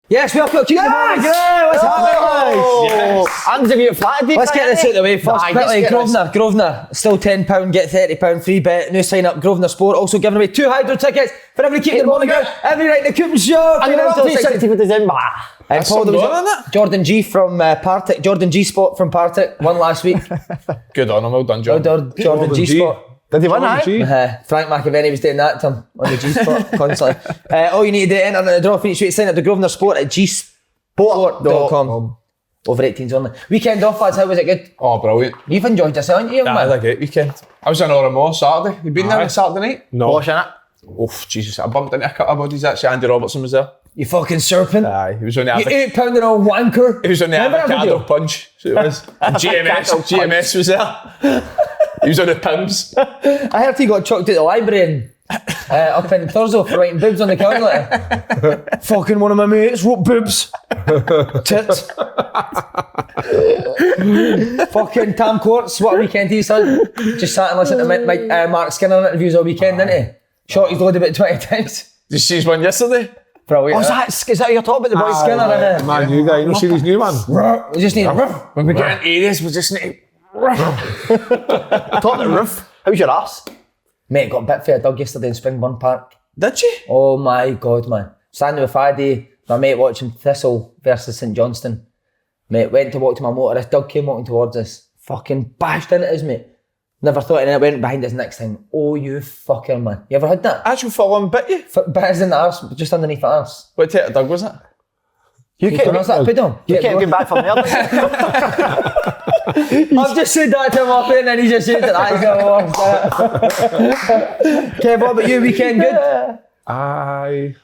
Yes, we have got to keep the morning. Yeah, what's happening, guys? Hands have you flattered. Let's get this out of the way first. Quickly, Grosvenor, still £10, get £30 free bet. New sign up, Grosvenor Sport. Also giving away 2 Hydro tickets for every keep the morning out. Every night in the Coupon Show. And you're up to 16th of December. Jordan G from Partick. Jordan G Spot from Partick won last week. Good on him, well done, John. Jordan G Spot. Did he win that? Frank McAvenny was doing that to him on the G Spot constantly. All you need to do, enter in the draw for each week, sign up to Grosvenor Sport at gsport.com. Over 18s only. Weekend off, lads, how was it? Good? Oh, brilliant. You've enjoyed yourself, haven't you? I had a great weekend. I was in Oramore Saturday. You been there on Saturday night? No. Washing it? Oh, Jesus, I bumped into a couple of bodies actually. Andy Robertson was there. You fucking serpent. Aye, he was on the You 8 pound old wanker. He was on the avocado punch. So it was. GMS was there. He was on the Pims. I heard he got chucked at the library and up in Thurso for writing boobs on the calculator. Fucking one of my mates wrote boobs. Tits. Fucking Tam Courts, what a weekend he's done. Just sat and listened to Mark Skinner interviews all weekend, didn't he? Shot his load about 20 times. Did you see his one yesterday? Brilliant. Oh, is that you're talking about the boy Skinner? Man, you guys, you don't see his new one? We just need When we get into areas, we just need Talking to Roof. How's your ass? Mate, got a bit for a dog yesterday in Springburn Park. Did you? Oh my God, man. Standing with Faddy, my mate watching Thistle versus St Johnstone. Mate, went to walk to my motor, this dog came walking towards us. Fucking bashed into us, mate. Never thought, and then it went behind us next time. Oh, you fucker, man. You ever had that? Actual full on bit you? Bit us in the arse, just underneath the arse. What type of dog was it? You can't get back from there. I've just said that to him off and then he just said that. Kev, what about you? Weekend good? I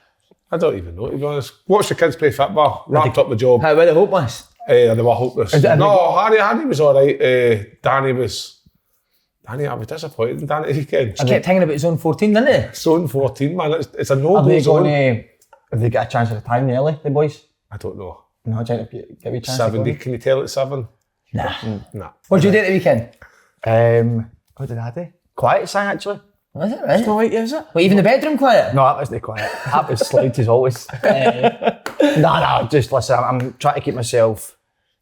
don't even know, to be honest. Watched the kids play football, wrapped up the job. How were they hopeless? They were hopeless. No, Harry was alright. Danny, I was disappointed in Danny this weekend. He kept hanging about zone 14, didn't he? Zone 14, man, it's a no-go zone. Have they got a chance of time early, the boys? I don't know. No, trying to get me a chance. 70, can you tell it's 7? Nah. What did you do at the weekend? What did I do? Quiet sang actually. Was it right? It's not right, is it? Well, even the bedroom quiet? No, that wasn't quiet. That was loud as always. No, just listen, I'm trying to keep myself.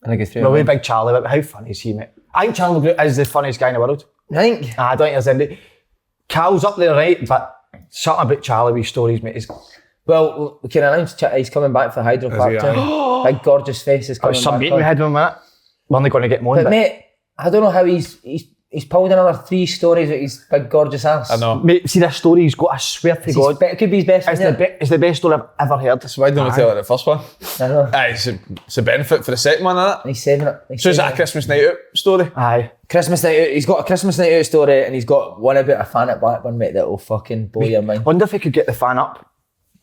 I think My wee big Charlie, how funny is he, mate? I think Charlie is the funniest guy in the world. I think? I don't think there's any. Cal's up there, right? But something about Charlie with stories, mate, is. Well, we can announce he's coming back for Hydro Park too. Big gorgeous face is coming back. Some meeting we had with him, innit? We're only going to get more. But mate, I don't know how he's pulled another 3 stories with his big gorgeous ass. I know. Mate, see this story he's got, I swear to God. It could be his best. It's the best story I've ever heard. So why don't we tell it the first one? I know. Aye, it's a benefit for the second one, isn't it? He's saving it. So is that a Christmas night out story? Aye. Christmas night out. He's got a Christmas night out story and he's got one about a fan at Blackburn, mate, that will fucking blow your mind. Wonder if he could get the fan up.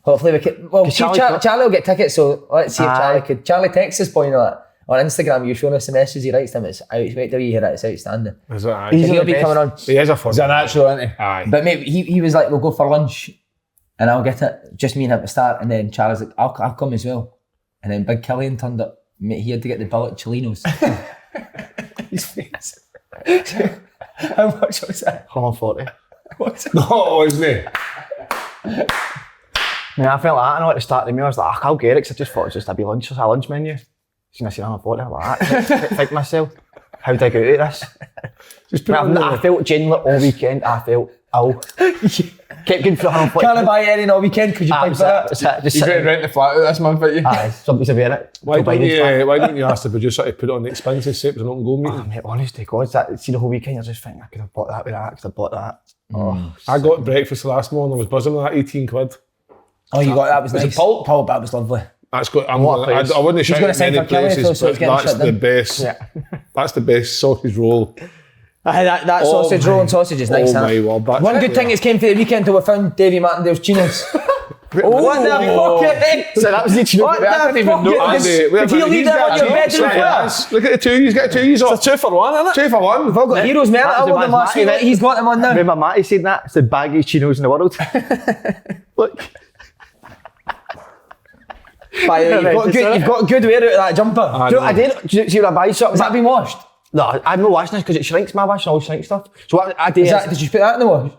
Hopefully we could. Well, see, Charlie will get tickets, so let's see if Charlie could. Charlie texts us, boy, you know that. On Instagram, you're showing us the messages he writes to him. It's wait till you hear it, it's outstanding. Is it? Aye. He'll be coming on. He is a fun. He's a natural, isn't he? Aye. But mate, he was like, we'll go for lunch and I'll get it. Just me and him at the start. And then Charlie's like, I'll come as well. And then Big Killian turned up. Mate, he had to get the billet Chilinos. His face. How much was that? 140. What's it? No, wasn't he? I felt like that, I know at the start of the meal, I was like, I'll get it, because I just thought it was just a wee lunch, a lunch menu. Seen I seen 140, I'm like, think to myself, how did I get out of this? I felt genuinely all weekend, I felt ill. Kept going for 140. Can't buy anything all weekend because you paid for it. He's ready to rent the flat out this month, ain't you? Aye, somebody's aware it. Why don't you ask the producer to put it on the expenses, say it was an open goal meeting? Oh, mate, honest to God, see the whole weekend, you're just thinking, I could have bought that with that, I could have bought that. Oh, I got breakfast last morning, I was buzzing with that 18 quid. Oh, you got that? Was nice. Pulp? Pulp, that was lovely. That's good. I wouldn't shout at many places, but that's the best. Yeah. That's the best sausage roll. That sausage roll and sausage is nice. Oh my word! One good thing that's came for the weekend till we found Davy Martindale's chinos. What the fuck? So that was the chino. What the fuck? Did you leave that on your bedroom? Look at the two. He's got two. He's It's a 2 for 1, isn't it? 2 for 1. We've all got heroes, man. I won them last week. He's got them on now. Remember Matty said that? It's the baggiest chinos in the world. Look. You've got good wear out of that jumper. I did. See when I buy something. Has that been washed? No, I'm not washing this because it shrinks. My washing always shrinks stuff. So what I do did you put that in the wash?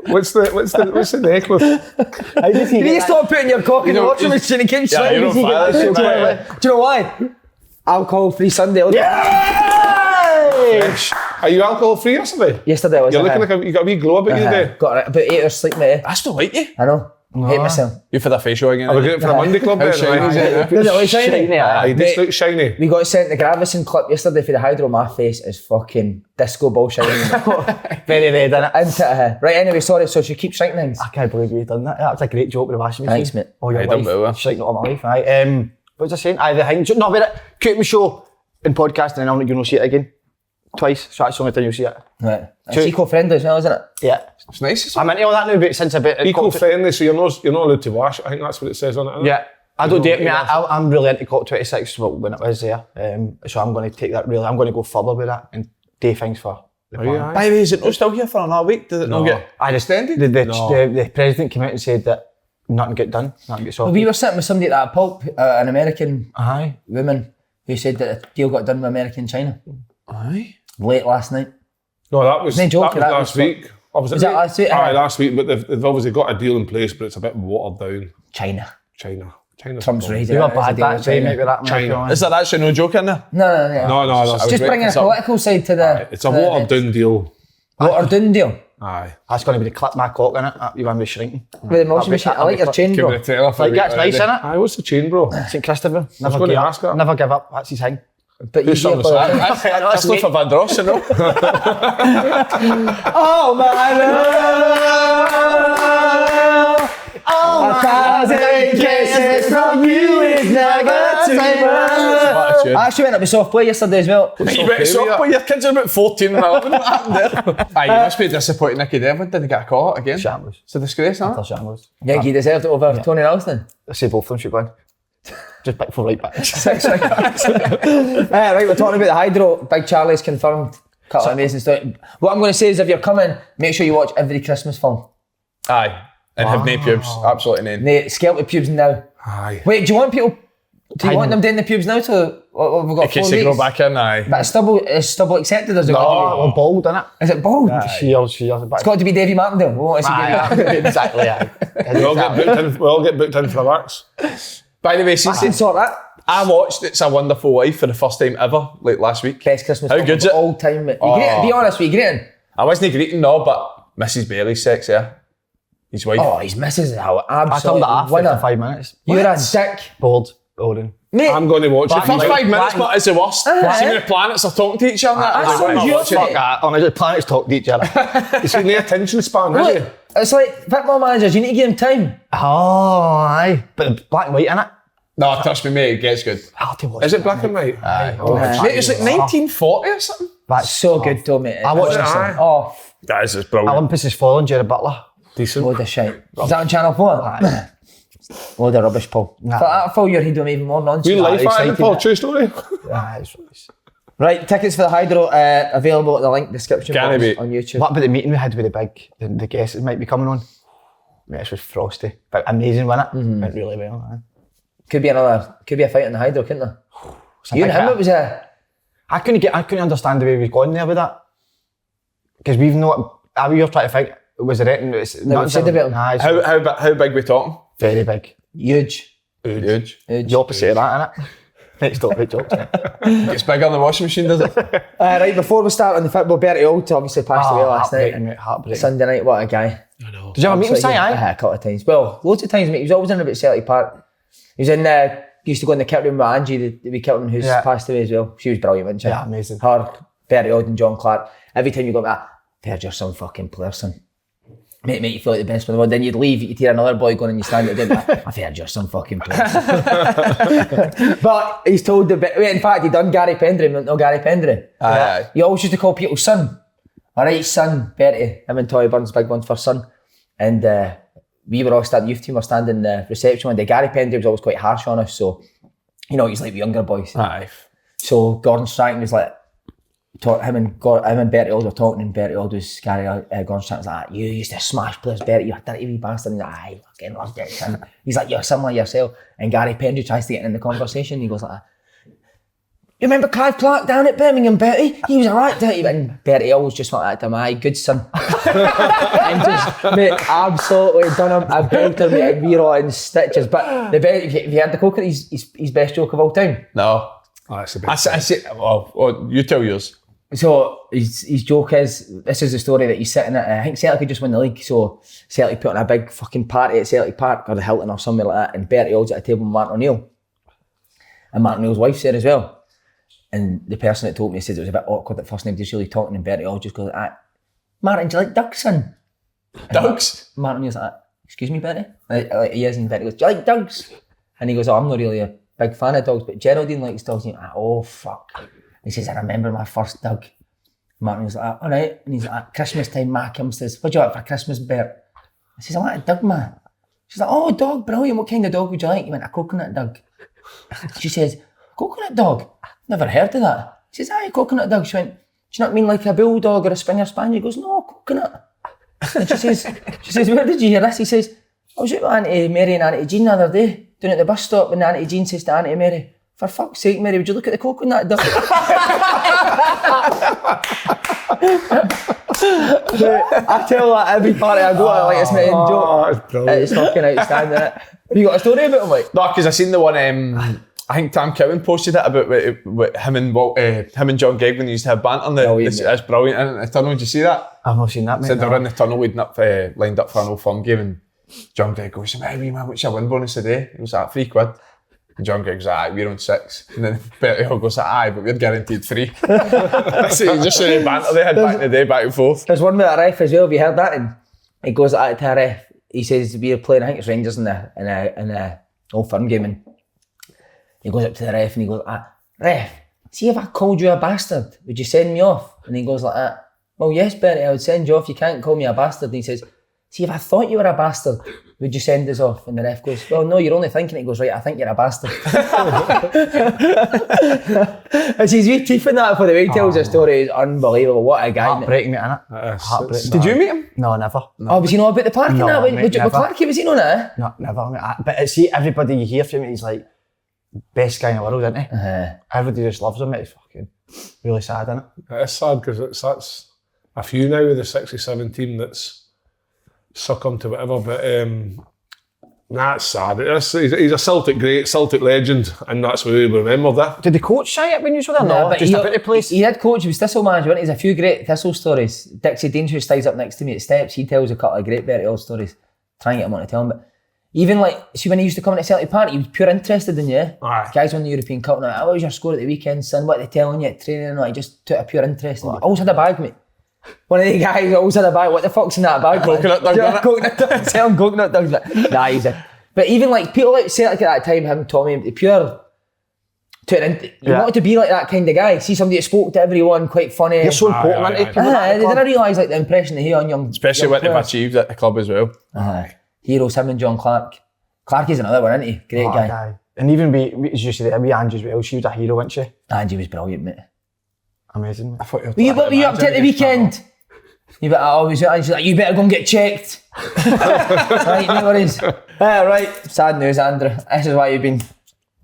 What's the necklace? You need to stop putting your cock in the washing machine and keep Yeah, you're on fire. Do you know why? Alcohol-free Sunday. Are you alcohol free yesterday? Yesterday I was. You're looking like you got a wee glow about you today. Got about 8 hours sleep, mate. I still like you. I know. Hate myself. You for the facial again? Are we going for the Monday club then? How shiny is it? Does it look shiny? He does look shiny. We got sent the Gravison clip yesterday for the hydro. My face is fucking disco ball shiny. Very red, innit? Into it. Right, anyway, sorry. So she keeps shrinking things. I can't believe you've done that. That was a great joke with the washing machine. Thanks, mate. Oh, your I done well. life. Shrinking all my life, aye. What was I saying? Aye, the thing. No, wait, keep me show in podcasting and I'm not going to see it again. Twice, so that's the only time you'll see it. Right. It's eco-friendly as well, isn't it? Yeah. It's nice. I'm into all that now, but since a bit... Eco-friendly, so you're not allowed to wash. I think that's what it says on it. Isn't Yeah. it? I don't do it, mate. I'm really into COP26 when it was there. So I'm going to take that really... I'm going to go further with that and do things for the planet. By the way, is it not still here for another week? Did it not get extended? The president came out and said that nothing get done, nothing gets sorted. We were sitting with somebody at that pulp, an American Aye. woman, who said that the deal got done with America and China. Aye. Late last night. No, that was last week. Was that last week? Aye, last week, but they've obviously got a deal in place, but it's a bit watered down. China. Trump's raising You it. were bad that day, mate, with that. China. Is there actually no joke in there? No. No, that's Just bringing a political side to the... it's a watered down deal. Watered down deal. Aye. That's going to be the clip my cock in it. You're going to be shrinking. With the washing machine. I like your chain, bro. Like, that's nice, isn't it? Aye, what's the chain, bro? St. Christopher. Never going give to up. ask her. Never give up. That's his thing. But you sung hear the song? about- That's not for Van Dross, you know? Oh my love, Oh, 1,000 kisses from you is never too much. I actually went up with soft play yesterday as well. You went soft, but your kids are about 14 and 11. What happened there? Aye, you must be disappointed Nicky Devlin didn't get a call again. Shambles. It's a disgrace, huh? That's shambles. Yeah, he deserved it over Tony Ralston. I say both of them should go in. Just back for right back. Right, we're talking about the hydro. Big Charlie's confirmed. Couple of amazing stuff. What I'm going to say is if you're coming, make sure you watch every Christmas film. Aye. And have no pubes. Absolutely none. They scalp the pubes now. Aye. Wait, do you want people... Do you want them doing the pubes now to... We've got In case 4 they grow weeks? back in, aye. But is stubble accepted or is it Oh, got we're bald, innit? to be... Is it bald? Cheers. It's got to be Davy Martindale. We want to see Davy Martindale. Exactly, aye. We all get booked in for the wax. By the way, I since can sort that. I watched It's a Wonderful Life for the first time ever, like last week. Best Christmas How film good's of it? all time, mate. You great? Be honest, were you greeting? I wasn't greeting, no, but Mrs. Bailey's sexier. His wife. Oh, his missus is how I turned absolute it off winner. after 5 minutes. You're a dick. Bored. Boring. Mate, I'm going to watch The it. first 5 minutes, but it's the worst. See when the planets are talking to each other. I was like, so "Oh, you- watch it." Fuck that. Honestly, the planets talk to each other. You see the attention span, look, is it? it's like football managers, you need to give him time. Oh, aye. But the black and white, innit? No, trust me, mate, it gets good. Hard to watch. Is it black and white? Aye. Aye. Mate, it's like 1940 or something. That's So good, though, mate. I watched it, aye. Oh, That is just brilliant. Olympus Has Fallen, Jerry Butler. Decent. load of shit. Is that on Channel 4? Load of rubbish, Paul. That'll fill your head with even more nonsense. Real life, excited, Paul, innit? true story. Aye, it's rubbish. Right, tickets for the Hydro available at the link description Can box it be? on YouTube. What about the meeting we had with the guests that might be coming on? Mate, this was frosty. But amazing, wasn't it? Went really well, man. Could be a fight in the Hydro, couldn't there? You and him, it was a... I couldn't understand the way we've gone there with that. Because we've not... We were trying to think, was it it? we said about him. Nah, it's How big we talking? very big. Huge. Huge. The opposite of that, innit? Next topic, jokes. It's bigger than the washing machine, does it? Right, before we start on the football, Bertie Auld obviously passed away last night. Heartbreaking, mate, heartbreaking. Sunday night, what a guy. Did you ever meet him, Si? Aye? A couple of times. Well, loads of times, mate. He was always in about Celtic Park. He was in used to go in the kit room with Angie, the wee kit room who's passed away as well. She was brilliant, wasn't she? Yeah, amazing. Her, Bertie Auld and John Clark. Every time you go back, I've heard you're some fucking player, son. Make you feel like the best one in the world. Then you'd leave, you'd hear another boy going and you stand at the end. I've heard you're some fucking player. But he's told the bit. In fact, he done Gary Pendry. No Gary Pendry. Aye. He always used to call people son. All right, son, Bertie. Him and Toy Burns, big one for son. And we were all starting, youth team were standing in the reception one day. Gary Pendry was always quite harsh on us, so he's like the younger boys. Aye. So Gordon Strachan was like, him and Bertie Auld were talking, and Bertie Auld was Gordon Strachan was like, you used to smash players, Bertie, you dirty wee bastard. And he's like, aye, fucking loved it, son. He's like, you're similar yourself. And Gary Pendry tries to get in the conversation, he goes like, you remember Clive Clark down at Birmingham, Bertie? He was alright, Bertie. And Bertie always just went at him, aye, good son. And just, mate, absolutely done him. I begged him, mate, and we were all in stitches. But the best, if you had the coconut, his best joke of all time. No. Oh, that's the best. I say, well, you tell yours. So his joke is, this is the story that he's sitting at, I think Celtic had just won the league, so Celtic put on a big fucking party at Celtic Park or the Hilton or somewhere like that, and Bertie Hall's at a table with Martin O'Neill. And Martin O'Neill's wife's there as well. And the person that told me said it was a bit awkward at first, and he was really talking, and Bertie Hall just goes, Martin, do you like ducks, son? Ducks? Martin was like, excuse me, Bertie? Like he is, and Bertie goes, do you like dogs? And he goes, I'm not really a big fan of dogs, but Geraldine likes dogs. And he's like, oh, fuck. He says, I remember my first dog. Martin was like, all right. And he's like, Christmas time, Ma comes says, what do you want for Christmas, Bert? I says, I want a dog, Ma. She's like, oh, a dog, brilliant. What kind of dog would you like? He went, a coconut dog. She says, coconut dog? Never heard of that. He says, aye, coconut dog. She went, do you not mean like a bulldog or a Springer Spaniel? He goes, no, coconut. And she says, where did you hear this? He says, I was out with Auntie Mary and Auntie Jean the other day, down at the bus stop, and Auntie Jean says to Auntie Mary, for fuck's sake, Mary, would you look at the coconut dog? I tell that every party I go to, like it's my own joke. It's brilliant. It's fucking outstanding. Have you got a story about him, like? No, because I seen the one, I think Tam Cowan posted it about with him and John Gegg when they used to have banter. It's brilliant, isn't it? The tunnel, did you see that? I've not seen that, mate. Said they were in the tunnel leading up, lined up for an old firm game, and John Gegg goes, hey wee man, what's your win bonus today? He was like, £3. And John Gegg's like, aye, we're on 6. And then Bertie Hall goes like, aye, but we're guaranteed 3. That's it, just the banter they had back in the day, back and forth. There's one with a ref as well, have you heard that? And he goes at it to a ref. He says, we're playing, I think it's Rangers in the Old Firm game, and he goes up to the ref and he goes, ref, see if I called you a bastard, would you send me off? And he goes like that. Well, yes, Bertie, I would send you off. You can't call me a bastard. And he says, see if I thought you were a bastard, would you send us off? And the ref goes, well, no, you're only thinking it. He goes, right, I think you're a bastard. It's his wee teeth in that for the way he tells the story is unbelievable. What a guy. Heartbreaking, mate, innit? Heartbreaking. Did you meet him? No, never. Oh, was he not about the park No, and that? mate, With never. Clarkey, was he not that? No, never, mate. But see, everybody you hear from him, he's like, best guy in the world, isn't he? Everybody just loves him, mate. It's fucking really sad, isn't it? It's sad because that's a few now with the 67 team that's succumbed to whatever, but that's sad. He's a Celtic great, Celtic legend, and that's what we remember that. Did the coach say it when you were there? No, but just about the place. He had coach, he was Thistle manager, wasn't he? There's a few great Thistle stories. Dixie Deans, who stays up next to me at Steps, he tells a couple of great Bertie Hall stories. Try and get him on to tell him, but even like, see when he used to come into Celtic Park, he was pure interested in you. Aye. Guys won the European Cup, now, what was your score at the weekend, son? What are they telling you at training? He just took a pure interest in you. Always had a bag, mate. One of the guys always had a bag. What the fuck's in that bag? Coconut dog, coconut dog. Selling coconut dogs. Nah, he's a... But even like people like Celtic at that time, him, Tommy, the pure... You wanted to be like that kind of guy. See somebody that spoke to everyone, quite funny. You're so important, aren't you? They didn't realise like the impression they had on young... Especially what they've achieved at the club as well. Heroes, him and John Clark. Clarkie's another one, isn't he? Great guy. And even as you said, we Angie as well, she was a hero, wasn't she? Angie was brilliant, mate. Amazing. I thought What were you up to at the weekend? You better always, and she's like, you better go and get checked. Right, no worries. Right, sad news, Andrew. This is why you've been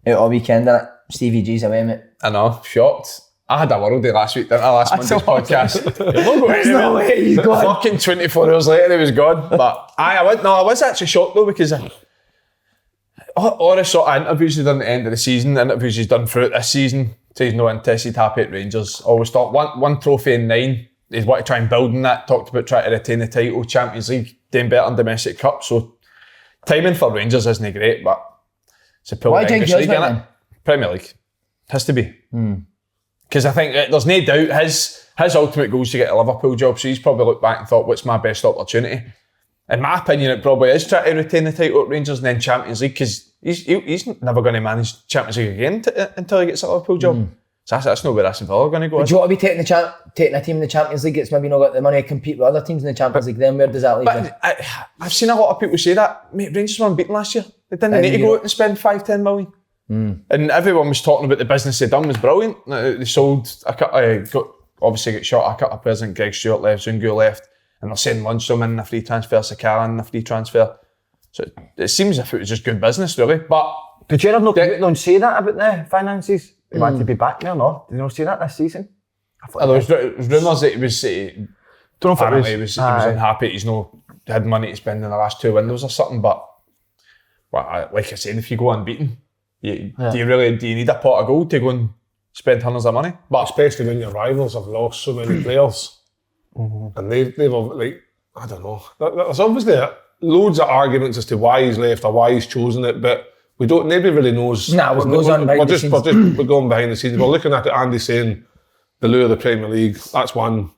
out all weekend, innit? Stevie G's away, mate. I know, shocked. I had a worldie last week, didn't I? Last Monday's podcast. There's no way he's gone. Fucking 24 hours later, he was gone. But I was actually shocked though, because all the sort of interviews he's done at the end of the season, interviews he's done throughout this season, says he's no interested, happy at Rangers. Always thought one trophy in 9. He's wanted to try and build on that, talked about trying to retain the title, Champions League, doing better in domestic cup. So timing for Rangers isn't great, but it's a pull. Why do you think he was winning? Premier League. Has to be. Because I think there's no doubt his ultimate goal is to get a Liverpool job, so he's probably looked back and thought, what's my best opportunity? In my opinion, it probably is trying to retain the title at Rangers and then Champions League, because he's never going to manage Champions League again until he gets a Liverpool job. So that's not where Aston Villa are going to go. Would you want to be taking a team in the Champions League that's maybe not got the money to compete with other teams in the Champions League? Then where does that leave you? I've seen a lot of people say that. Mate, Rangers were unbeaten last year. They didn't need to go out and spend 5-10 million. And everyone was talking about the business they'd done was brilliant. They sold obviously got shot a couple of players, and Greg Stewart left, Zungu left, and they're saying Lundstrom in a free transfer, Sakala in a free transfer. So it seems as if it was just good business, really. But did you ever not come out and say that about the finances? he wanted to be back there, no? Did you not see that this season? There was rumours that he was, Don't know if apparently he was unhappy he's had money to spend in the last 2 windows or something, but like I said, if you go unbeaten, do you need a pot of gold to go and spend hundreds of money? But especially when your rivals have lost so many players, and they've like, I don't know. There's obviously loads of arguments as to why he's left or why he's chosen it, but nobody really knows. What goes on behind the scenes. We're going behind the scenes. We're looking at it. Andy saying the lure of the Premier League. That's one.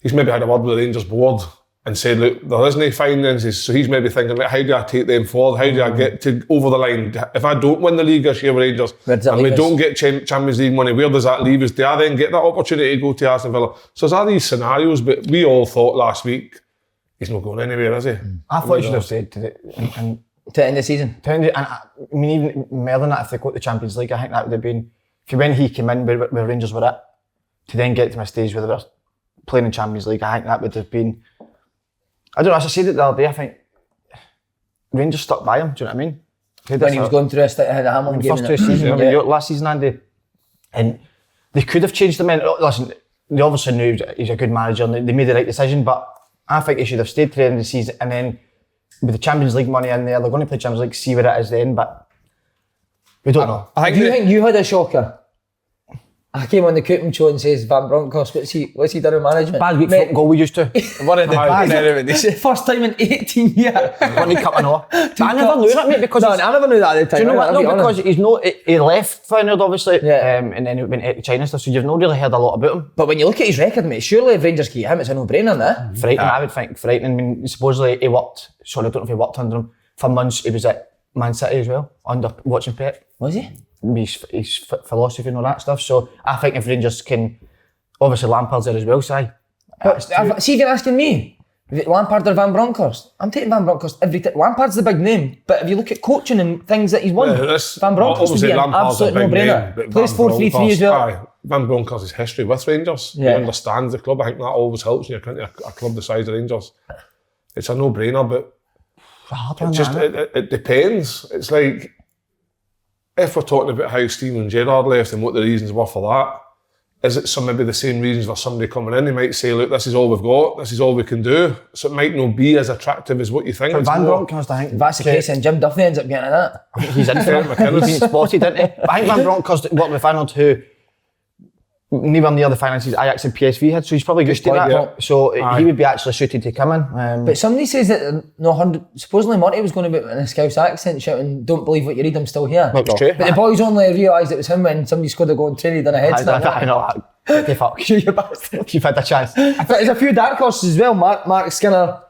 He's maybe had a word with the Rangers board and said, look, there isn't any finances, so he's maybe thinking, how do I take them forward? How do I get to over the line? If I don't win the league this year with Rangers and we don't get Champions League money, where does that leave us? Do I then get that opportunity to go to Aston Villa? So there's all these scenarios, but we all thought last week, he's not going anywhere, is he? I thought you should have said to end the season. I mean, even more than that, if they go to the Champions League, I think that would have been, when he came in where Rangers were at, to then get to a stage where they were playing in Champions League, I think that would have been, I don't know, as I said it the other day, I think Rangers stuck by him, do you know what I mean? When he was going through the Hamilton game. First 2 seasons, last season, Andy. And they could have changed him in. Listen, they obviously knew he's a good manager and they made the right decision, but I think he should have stayed to the end of the season, and then with the Champions League money in there, they're going to play Champions League, see where it is then, but we don't know. Do you think you had a shocker? I came on the Coopman show and says Van Bronckhorst, what's he done with management? Bad week football we used to. One of the first time in 18 years. One cup and all. But I never knew that, mate, because I never knew that at the time. Do you know what? No, because he left Feyenoord, obviously, and then he went to China stuff, so you've not really heard a lot about him. But when you look at his record, mate, surely if Rangers keep him, it's a no-brainer, no? Frightening, I would think. Frightening. I mean, supposedly he worked, I don't know if he worked under him, for months he was at Man City as well, watching Pep. Was he? His philosophy and all that stuff. So I think if Rangers can, obviously Lampard's there as well, see if you're asking me, Lampard or Van Bronckhorst, I'm taking Van Bronckhorst every time. Lampard's the big name, but if you look at coaching and things that he's won, Van Bronckhorst would be an absolute no-brainer. Plays 4-3-3 as well. Van Bronckhorst's history with Rangers, he understands the club. I think that always helps when you're coming to a club the size of Rangers. It's a no-brainer, but it depends. It's like, if we're talking about how Steven Gerrard left and what the reasons were for that, is it maybe the same reasons for somebody coming in? They might say, look, this is all we've got, this is all we can do. So it might not be as attractive as what you think. Van Bronckhorst, I think. If that's the case, then Jim Duffy ends up getting that. He's in for it. He's been spotted, didn't he? But I think Van Bronckhorst worked with Feyenoord who nowhere near the finances Ajax and PSV had, so he's probably used to that. Yeah. So he would be actually suited to come in. But somebody says that supposedly Monty was going to be in a Scouse accent shouting, don't believe what you read, I'm still here. That's true. But the boys only realised it was him when somebody scored a goal and Terry done a head snap. I know that. Fuck. You bastard. You've had a chance. There's a few dark horses as well. Mark Skinner.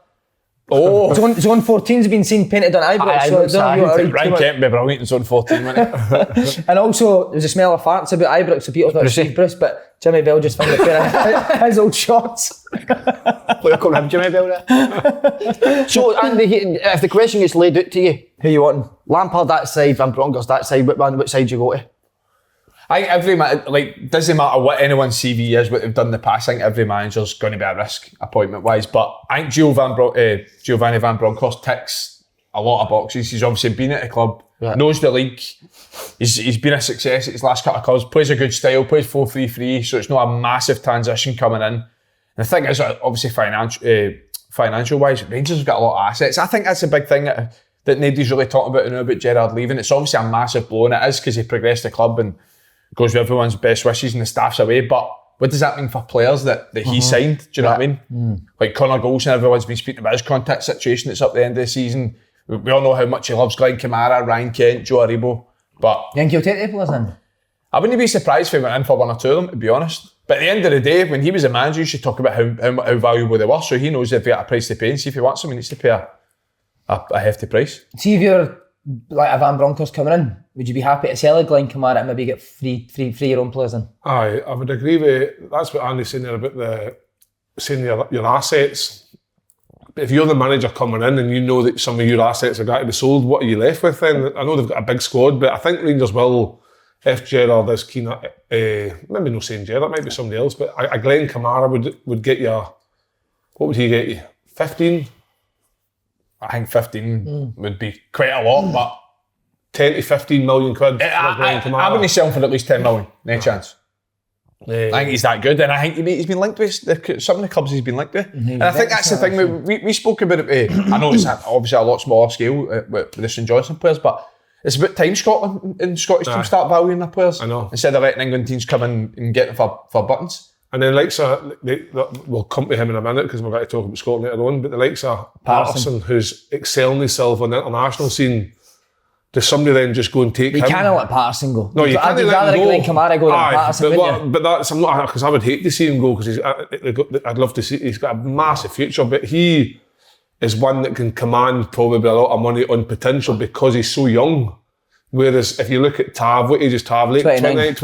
Oh, Zone 14's been seen painted on Ibrox. Ryan Kent be brilliant in Zone 14, wouldn't he? And also, there's a smell of farts about Ibrox, so Peter's not Steve Bruce, but Jimmy Bell just found a pair of his old shorts. What call him, Jimmy Bell there? So, Andy, if the question gets laid out to you, who you wanting? Lampard that side, Van Bronckhorst that side, which side do you go to? I think doesn't matter what anyone's CV is, what they've done in the past. I think every manager's going to be a risk appointment-wise. But I think Giovanni Van Bronckhorst ticks a lot of boxes. He's obviously been at the club, knows the league. He's been a success at his last couple of clubs. Plays a good style, plays 4-3-3, so it's not a massive transition coming in. And the thing is, obviously financial-wise, Rangers have got a lot of assets. I think that's a big thing that nobody's really talking about now about Gerrard leaving. It's obviously a massive blow, and it is because he progressed the club and goes with everyone's best wishes and the staff's away, but what does that mean for players that he signed? Do you know what I mean? Like Connor Golson, everyone's been speaking about his contract situation that's up the end of the season. We all know how much he loves Glenn Kamara, Ryan Kent, Joe Aribo, but you think he'll take the players in? I wouldn't be surprised if he went in for one or two of them, to be honest. But at the end of the day, when he was a manager, you should talk about how valuable they were, so he knows if he had a price to pay, and see if he wants them, he needs to pay a hefty price. See if you're like a Van Bronckhorst coming in, would you be happy to sell a Glenn Kamara and maybe get free your own players in? Aye, I would agree with that's what Andy's saying there about saying your assets. But if you're the manager coming in and you know that some of your assets are going to be sold, what are you left with then? I know they've got a big squad, but I think Rangers will, if Gerrard is keen at, maybe not saying Gerrard, might be somebody else, but a Glenn Kamara would get you, what would he get you? 15? I think 15 would be quite a lot, but 10 to 15 million quid. I wouldn't sell him for at least 10 million. No chance. I think he's that good, and I think he's been linked with some of the clubs he's been linked with. And I think that's the thing. We spoke about it. I know it's obviously a lot smaller scale with the St Johnstone players, but it's about time Scotland and Scottish teams start valuing their players. I know. Instead of letting England teams come in and get them for buttons. And then likes of, we'll come to him in a minute because we're going to talk about Scotland later on, but the likes of Patterson, who's excelling himself on the international scene, does somebody then just go and take him? You can't let Patterson go. No, you can't let him go. Glenn Kamara go than Patterson, but that's, I'm not, because I would hate to see him go, because I'd love to see, he's got a massive future, but he is one that can command probably a lot of money on potential because he's so young. Whereas if you look at Tav, what age is Tav? Late 29.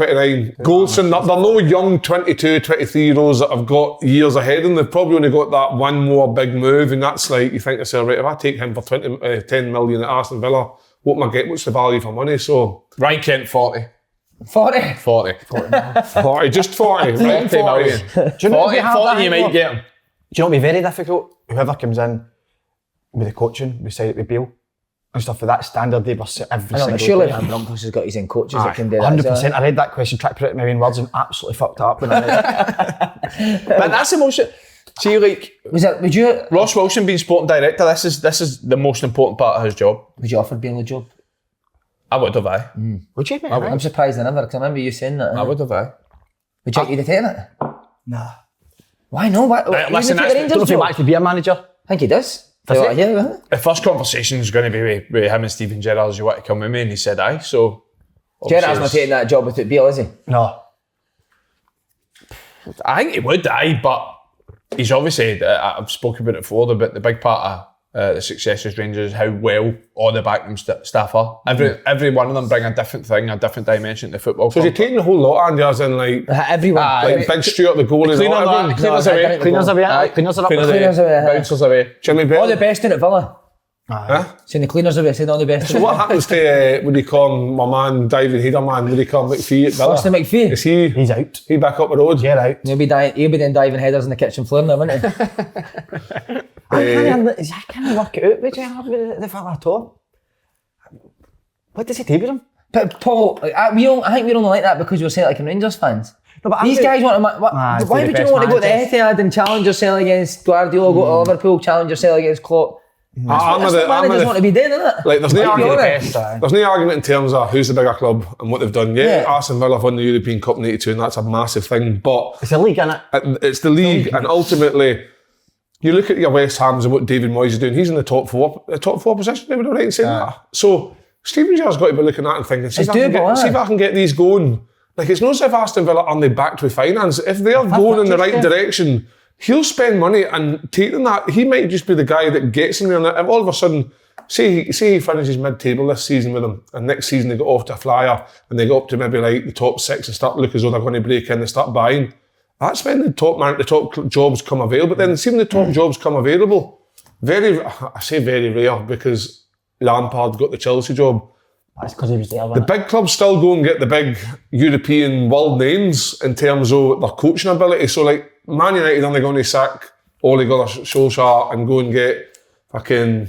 Goldson, they're no young 22, 23-year-olds that have got years ahead of them. They've probably only got that one more big move, and that's like, you think to yourself, right, if I take him for 10 million at Aston Villa, what am I getting? What's the value for money? So Ryan Kent, 40. 40? 40. 40, just 40. Right, 40 million. Do you know 40 you might get him. Do you know what would be very difficult? Whoever comes in with the coaching, we say it with Beale and stuff for that standard they were every single surely day. Bronckhorst has got his own coaches that can do that. 100%. I read that question, tried to put it in my own words and absolutely fucked up when I read it. But that's the most. See, like, would you Ross Wilson being sporting director, this is the most important part of his job. Would you offer Beale the job? I would have, aye. Would you, mate? I'm surprised I never, because I remember you saying that. I would have, aye. Would you like you to take it? Nah. Why no? Why? Listen, I don't know if he wants to be a manager. I think he does. Does he? Yeah. The first conversation is going to be with him and Steven Gerrard. You want to come with me? And he said aye. So Gerrard's not taking that job without Beale, is he? No. I think he would, aye, but he's obviously, I've spoken about it before, but the big part of the success of Rangers is how well all the backroom staff are. Every one of them bring a different thing, a different dimension to football. So you're taking the whole lot, Andy, as in like everyone. like Big Stuart, the goalie, Cleaners away. Cleaners away. Cleaners away. Bouncers away. Jimmy Bell. All the best in it, Villa. Huh? Saying the cleaners away, saying all the best. So what happens to, what do you call him, my man, David Headerman, what do you call him, McPhee at Villa? Austin McPhee. Is he? He's out. He back up the road? Get out. He'll be then diving headers in the kitchen floor now, won't he? I can't work it out with Gerrard with the fella at all. What does he do with him? But Paul, I think we're only like that because we're Celtic and Rangers fans. No, but These guys want to. Why would you want to go to Etihad and challenge yourself against Guardiola, go to Liverpool, challenge yourself against Klopp? That's what managers want to be doing, isn't it? Like, there's no argument in terms of who's the bigger club and what they've done. Yeah, Aston Villa have won the European Cup in '82, and that's a massive thing. But it's a league, isn't it? It's the league, and ultimately, you look at your West Hams and what David Moyes is doing. He's in the top four position. They would have right in saying that. So Steven Gerrard's got to be looking at that and thinking, see if I can get these going. Like, it's not as if Aston Villa are they backed with finance. If they're going in the right direction, he'll spend money and taking that. He might just be the guy that gets in there. And if all of a sudden, say he finishes mid-table this season with them, and next season they go off to a flyer and they go up to maybe like the top 6 and start looking as though they're going to break in, they start buying. That's when the top jobs come available. But then, see when the top jobs come available, I say very rare because Lampard got the Chelsea job. That's because he was there. The big clubs still go and get the big European world names in terms of their coaching ability. So, like, Man United are going to sack Ole Gunnar Solskjaer and go and get fucking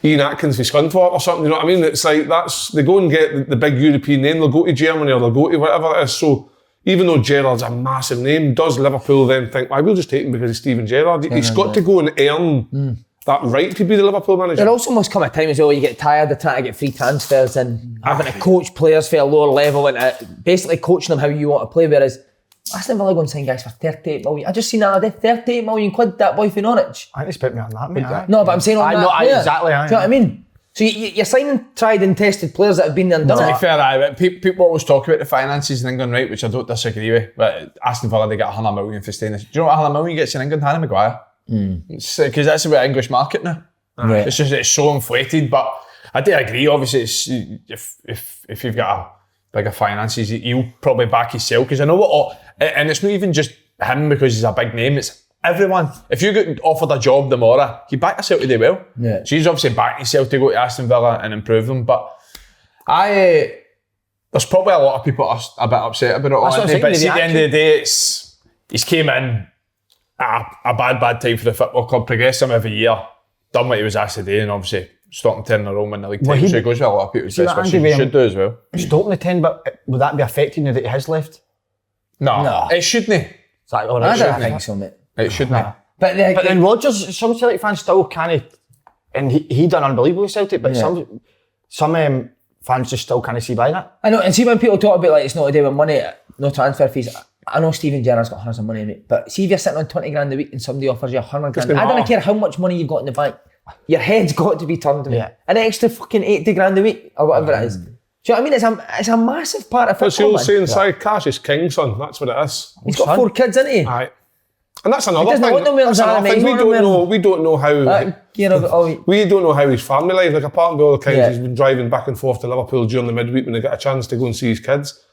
Ian Atkins for Scunthorpe or something. You know what I mean? It's like they go and get the big European name. They'll go to Germany or they'll go to whatever it is. So, even though Gerrard's a massive name, does Liverpool then think, well, we'll just take him because he's Steven Gerrard? He's got to go and earn that right to be the Liverpool manager. There also must come a time as well where you get tired of trying to get free transfers and having to coach players for a lower level and basically coaching them how you want to play. Whereas Aston Villa go and sign guys for 38 million. I just seen that other day, 38 million quid, that boy from Norwich. I think they spent me on that, mate. No, but I'm saying on that player. Exactly. Do you know what I mean? So you're signing tried and tested players that have been there and done it. To be fair, people always talk about the finances in England, right, which I don't disagree with. But Aston Villa, they get 100 million for staying. Do you know what 100 million gets in England? Harry Maguire. Because that's the English market now. Right. It's so inflated. But I do agree. Obviously, if you've got a bigger finances, you'll probably back yourself. Because I know what, and it's not even just him because he's a big name. It's everyone. If you get offered a job tomorrow, you back yourself to do well. Yeah. So he's obviously backed himself to go to Aston Villa and improve them. But there's probably a lot of people a bit upset about it. But at the end of the day, he's came in at a bad time for the football club, progressed him every year, done what he was asked to do, and obviously Stockton 10 in a row and win the league Well, title. So he goes with a lot of people's best wishes. He should do as well. Stockton the 10, but would that be affecting you that he has left? No. It shouldn't. Is that all I right? don't think so, mate. It shouldn't. But Then Rodgers, some Celtic fans still can't, and he done unbelievable with Celtic, but some fans just still can't see by that. I know, and see when people talk about like it's not to do with money, no transfer fees. I know Steven Gerrard's got hundreds of money in it, but see if you're sitting on 20 grand a week and somebody offers you 100 grand, I don't care how much money you've got in the bank, your head's got to be turned to me. Yeah. An extra fucking 80 grand a week or whatever it is. Do you know what I mean? It's a massive part of football. What's the old saying, cash is king, son. That's what it is. He's got 4 kids, isn't he? Aye. And that's another doesn't thing. want no more That's than another that, thing. mate. We don't know how. We don't know how his family life. Like apart from all the times he's been driving back and forth to Liverpool during the midweek when they get a chance to go and see his kids.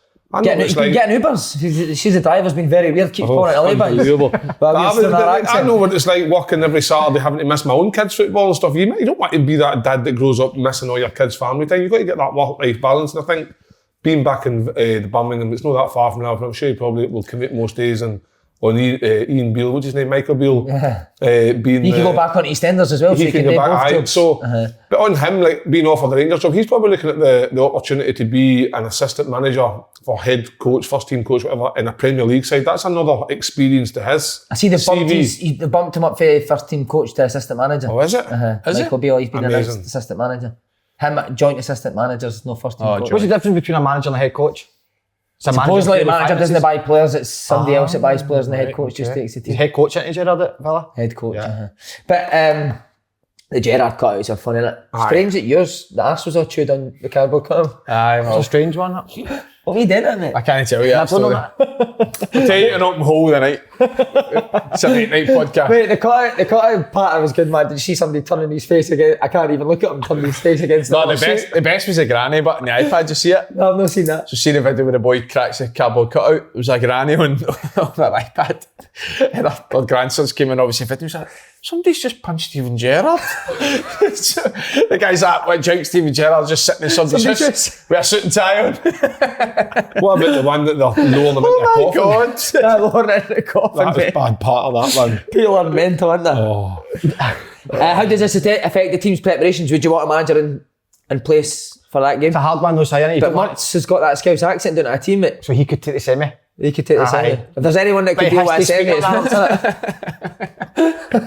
Getting Ubers. She's the driver's been very weird. Keeps calling it unbelievable. I know what it's like working every Saturday, having to miss my own kids' football and stuff. You don't want to be that dad that grows up missing all your kids' family time. You've got to get that work-life balance. And I think being back in the Birmingham, it's not that far from now, but I'm sure he probably will commit most days and on Ian Beale, what's his name, Michael Beale. He can go back on EastEnders as well. He can go back. But on him, like being offered the Rangers job, he's probably looking at the opportunity to be an assistant manager for head coach, first team coach, whatever, in a Premier League side. That's another experience to his. I see they bumped him up for first team coach to assistant manager. Oh, is it? Michael Beale, he's been an Amazing. assistant manager. Him, joint assistant managers, no first team coach. What's the difference between a manager and a head coach? Supposedly the manager doesn't buy players, it's somebody else that buys players and the head coach just takes the team. He's head coach into Gerrard at Villa? Head coach, But the Gerrard cutouts are funny, innit? Strange that yours, the arse was all chewed on the cardboard cutout. Aye, well. It's a strange one. What have you done, mate? I can't tell you that story. I'll tell you an open hole tonight. It's a late night podcast. Wait, the cutout part was good, man. Did you see somebody turning his face again? I can't even look at him turning his face against the best was a granny button on the iPad. Did you see it? No, I've not seen that. So see the video where the boy cracks a cardboard cutout. It was a granny on her iPad. And her grandsons came in, obviously, video. He was like, somebody's just punched Steven Gerrard. So the guy's like, what joke, Steven Gerrard just sitting in somebody's house with a suit and tie on. What about the one that they're lowering them into a coffin? Oh my God. Yeah, lowering it in the coffin, That was bad part of that one. People are mental, aren't they? Oh. How does this affect the team's preparations? Would you want a manager in place for that game? It's a hard one though, saying. But Mutz has got that Scouse accent, don't it? A team, mate. So he could take the semi. He could take the semi. If there's anyone that could deal with a semi, it's Mutz.